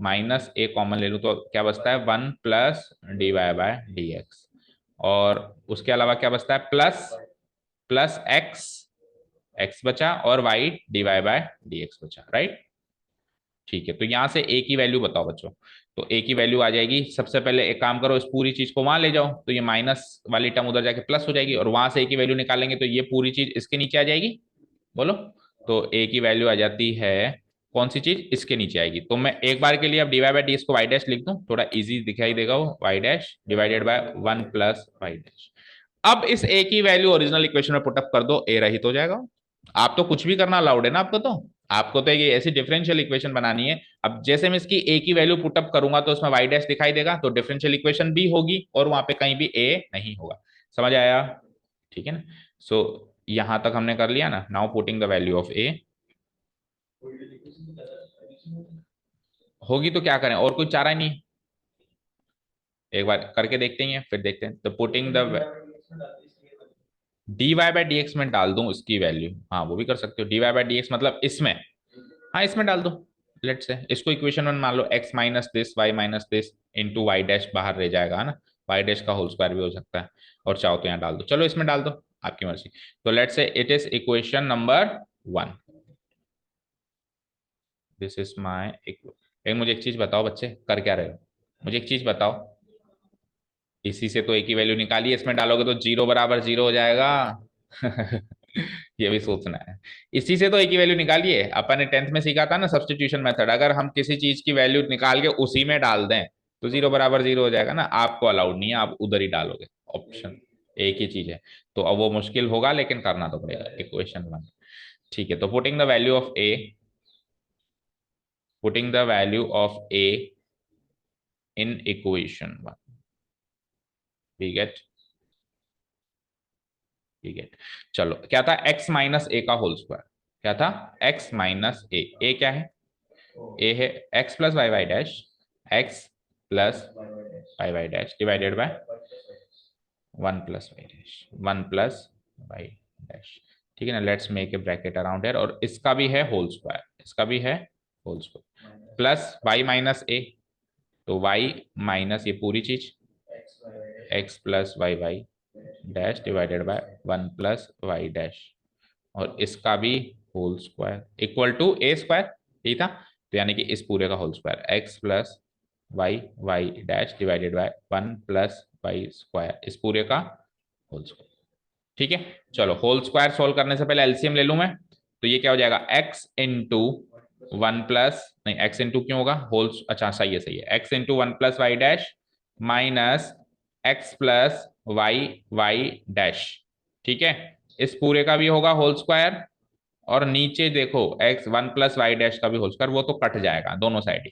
माइनस ए कॉमन ले लूं तो क्या बचता है 1 plus d Y by D x, और उसके अलावा क्या बचता है प्लस प्लस एक्स, एक्स बचा, और y d Y by D x बचा, राइट। ठीक है, तो यहां से ए की वैल्यू बताओ बच्चों। तो ए की वैल्यू आ जाएगी, सबसे पहले एक काम करो, इस पूरी चीज को वहां ले जाओ, तो ये माइनस वाली टर्म उधर जाके प्लस हो जाएगी, और वहां से ए की वैल्यू निकालेंगे तो ये पूरी चीज इसके नीचे आ जाएगी, बोलो। तो ए की वैल्यू आ जाती है, कौन सी चीज, इसके नीचे आएगी। तो मैं एक बार के लिए अब d Y by D x को वाई डैश लिख दूं, थोड़ा इजी दिखाई देगा वो, y dash divided by 1 plus Y dash. अब इस ए की वैल्यू ओरिजिनल इक्वेशन में पुटअप कर दो, ए रहित हो जाएगा। आप तो कुछ भी करना अलाउड है ना आपको, तो आपको तो ये ऐसी डिफरेंशियल इक्वेशन बनानी है। अब जैसे मैं इसकी ए की वैल्यू पुटअप करूंगा तो उसमें वाई डैश दिखाई देगा, तो डिफरेंशियल इक्वेशन भी होगी और वहां पे कहीं भी ए नहीं होगा। समझ आया, ठीक है ना। सो यहां तक हमने कर लिया ना। Now putting the value of a, होगी तो क्या करें, और कोई चारा नहीं है, एक बार करके देखते हैं फिर देखते हैं। तो putting the d Y by D x में डाल दूं उसकी वैल्यू, हाँ वो भी कर सकते हो, d Y by D x मतलब इसमें, हाँ इसमें डाल दो। लेट से इसको इक्वेशन 1 मान लो, x minus this y minus this into y dash, बाहर रह जाएगा है ना, वाई डैश का होल स्क्वायर भी हो सकता है, और चाहो तो यहाँ डाल दो, चलो इसमें डाल दो, आपकी मर्जी। तो लेट से it is equation number 1, this is my एक, मुझे एक चीज बताओ बच्चे, कर क्या रहे हो, मुझे एक चीज बताओ, इसी से तो एक ही वैल्यू निकाली है, इसमें डालोगे तो 0 बराबर 0 हो जाएगा। ये भी सोचना है। इसी से तो एक ही वैल्यू निकालिए, अपन ने 10th में सीखा था ना सब्स्टिट्यूशन मेथड, अगर हम किसी चीज की वैल्यू निकाल के उसी में डाल दें तो 0 बराबर 0 हो जाएगा ना, आपको अलाउड नहीं है, आप उधर ही डालोगे, ऑप्शन एक ही चीज है। तो अब वो मुश्किल होगा लेकिन करना तो पड़ेगा, इक्वेशन 1। ठीक है, तो putting the value of a, putting the value of a in equation 1, we get, ठीक है। चलो क्या था, x माइनस ए का होल स्क्वायर, क्या था, x माइनस ए क्या है, ए है x plus y y dash, x plus y y dash divided by 1 plus Y dash, 1 plus Y dash, ठीक है ना। Let's make a bracket around here, और इसका भी है होल स्क्वायर, इसका भी है whole square, plus y minus a, तो y माइनस ये पूरी चीज x plus y y dash divided by 1 plus Y dash, और इसका भी whole square equal to a square, ठीक था। तो यानी कि इस पूरे का whole square x plus y y dash divided by 1 plus y square, इस पूरे का होल स्क्वायर, ठीक है। चलो होल स्क्वायर सोल्व करने से पहले एलसीएम ले लूं मैं, तो ये क्या हो जाएगा, एक्स इंटू 1 प्लस, नहीं एक्स इंटू क्यों होगा, होल, अच्छा सही है, x into 1 plus Y dash minus x plus y y dash, ठीक है। इस पूरे का भी होगा होल स्क्वायर, और नीचे देखो एक्स 1 प्लस वाई डैश का भी होल स्क्वायर, वो तो कट जाएगा दोनों साइड ही,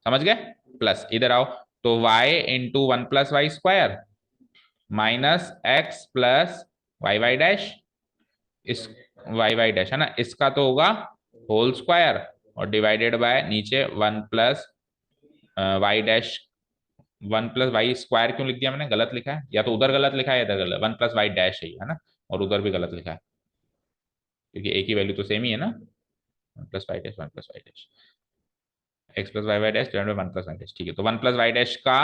समझ गए। प्लस इधर आओ, तो y into 1 plus y square minus x plus y y dash, इस वाई वाई डैश है ना, इसका तो होगा होल स्क्वायर, और डिवाइडेड बाय नीचे 1 plus Y dash, 1 plus y square क्यों लिख दिया मैंने, गलत लिखा है, या तो उधर गलत लिखा है, इधर गलत, 1 प्लस वाई डैश है ना, और उधर भी गलत लिखा है, क्योंकि एक ही वैल्यू तो सेम ही है ना, 1 plus Y dash 1 plus Y dash, x plus y y dash divided by 1 plus Y dash, ठीक है। तो 1 प्लस वाई डैश का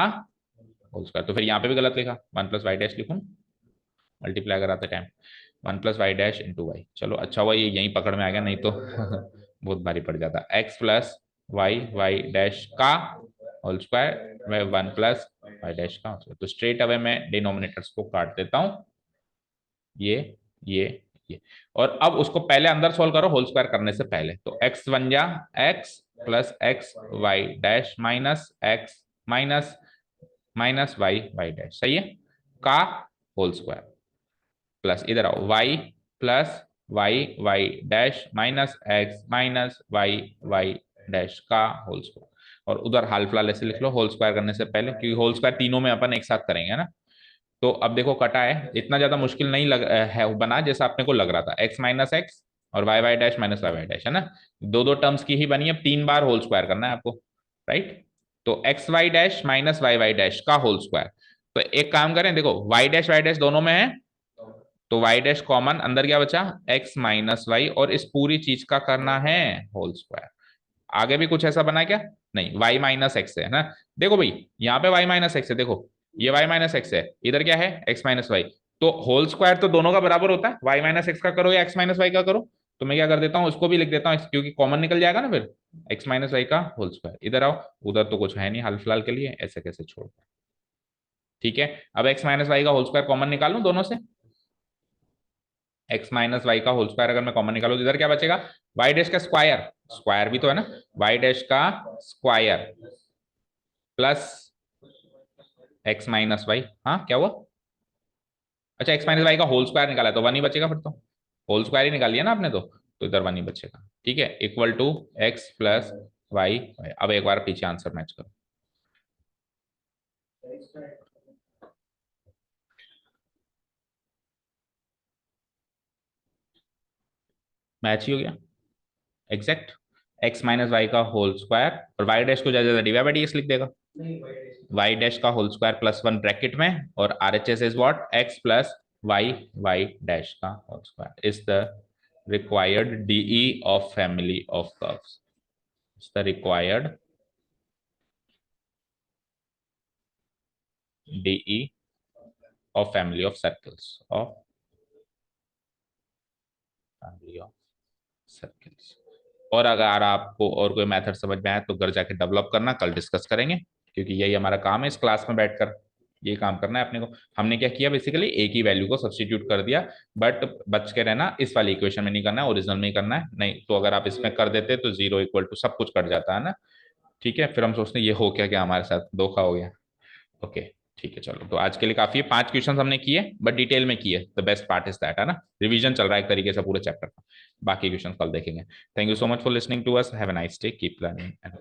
होल स्क्वायर, तो फिर यहाँ पे भी गलत लिखा, 1 प्लस वाई डैश लिखूं मल्टीप्लाई कराते time, 1 plus Y dash into y, चलो अच्छा हुआ ये यहीं पकड़ में आ गया, नहीं तो बहुत भारी पड़ जाता, x plus y y dash का होल स्क्वायर में 1 प्लस वाई डैश का होल स्क्वायर। तो स्ट्रेट अवे मैं डिनोमिनेटर्स को काट देता हूँ, ये ये ये, और अब उसको पहले अंदर सोल्व करो होल स्क्वायर करने से पहले, तो एक्स वन जा x plus x y dash minus x minus minus y y dash, सही है, का होल स्क्वायर, प्लस इधर आओ y plus y y dash minus x minus y y dash का होल स्क्वायर, और उधर हाल फिलहाल ऐसे लिख लो होल स्क्वायर करने से पहले, क्योंकि होल स्क्वायर तीनों में अपन एक साथ करेंगे ना। तो अब देखो कटा है, इतना ज्यादा मुश्किल नहीं लग है बना जैसा अपने को लग रहा था। एक्स माइनस एक्स और y y dash minus y y dash, है ना, दो दो टर्म्स की ही बनी है, 3 बार होल स्क्वायर करना है आपको, राइट। तो x y dash minus y y dash का होल स्क्वायर। तो एक काम करें, देखो वाई डैश दोनों में है, तो वाई डैश कॉमन, अंदर क्या बचा, एक्स माइनस वाई, और इस पूरी चीज का करना है होल स्क्वायर। आगे भी कुछ ऐसा बना क्या, नहीं, वाई माइनस एक्स है ना। देखो भाई यहाँ पे वाई माइनस एक्स है, देखो ये वाई माइनस एक्स है, इधर क्या है, एक्स माइनस वाई। तो होल स्क्वायर तो दोनों का बराबर होता है, वाई माइनस एक्स का करो या एक्स माइनस वाई का करो। तो मैं क्या कर देता हूँ, उसको भी लिख देता हूँ, क्योंकि कॉमन निकल जाएगा ना फिर, एक्स माइनस वाई का होल स्क्वायर। इधर आओ, उधर तो कुछ है नहीं हाल फिलहाल के लिए, ऐसे कैसे छोड़। ठीक है, अब एक्स माइनस वाई का होल स्क्वायर कॉमन निकालूं दोनों से, एक्स माइनस वाई का होल स्क्वायर अगर मैं कॉमन निकालू तो इधर क्या बचेगा, वाई डैश का स्क्वायर, स्क्वायर भी तो है ना, वाई डैश का square plus x minus y, हाँ क्या हुआ, अच्छा एक्स माइनस वाई का होल स्क्वायर निकाला तो वन ही बचेगा फिर तो, होल स्क्वायर ही निकाल लिया ना आपने तो इधर वन ही बचेगा। ठीक है, equal to x plus y. अब एक बार पीछे आंसर मैच करो, मैच ही हो गया एग्जैक्ट। एक्स माइनस वाई का होल स्क्वायर और वाई डैश को ज्यादा ज्यादा डीवाई बाई डी एक्स लिख देगा, वाई डैश का whole square plus one bracket में, और r H s is what, x plus y y dash का whole square is the required DE of family of curves. It's the required DE of family of circles of family of circles. और अगर आपको और कोई method समझ में आए तो घर जाके डेवलप करना, कल डिस्कस करेंगे, क्योंकि यही हमारा काम है इस क्लास में बैठकर, ये काम करना है अपने को। हमने क्या किया, बेसिकली एक ही वैल्यू को सब्स्टिट्यूट कर दिया, बट बच के रहना इस वाली इक्वेशन में नहीं करना है, ओरिजिनल में ही करना है, नहीं तो अगर आप इसमें कर देते तो जीरो इक्वल टू सब कुछ कट जाता है ना। ठीक है, फिर हम सोचते हैं ये हो क्या, क्या हमारे साथ धोखा हो गया। ओके, ठीक है, चलो तो आज के लिए काफी है, 5 क्वेश्चन हमने किए बट डिटेल में किए, the best part is that, है ना, रिवीजन चल रहा है एक तरीके से पूरे चैप्टर का, बाकी क्वेश्चन कल देखेंगे। Thank you so much for listening to us, have a nice day, keep learning and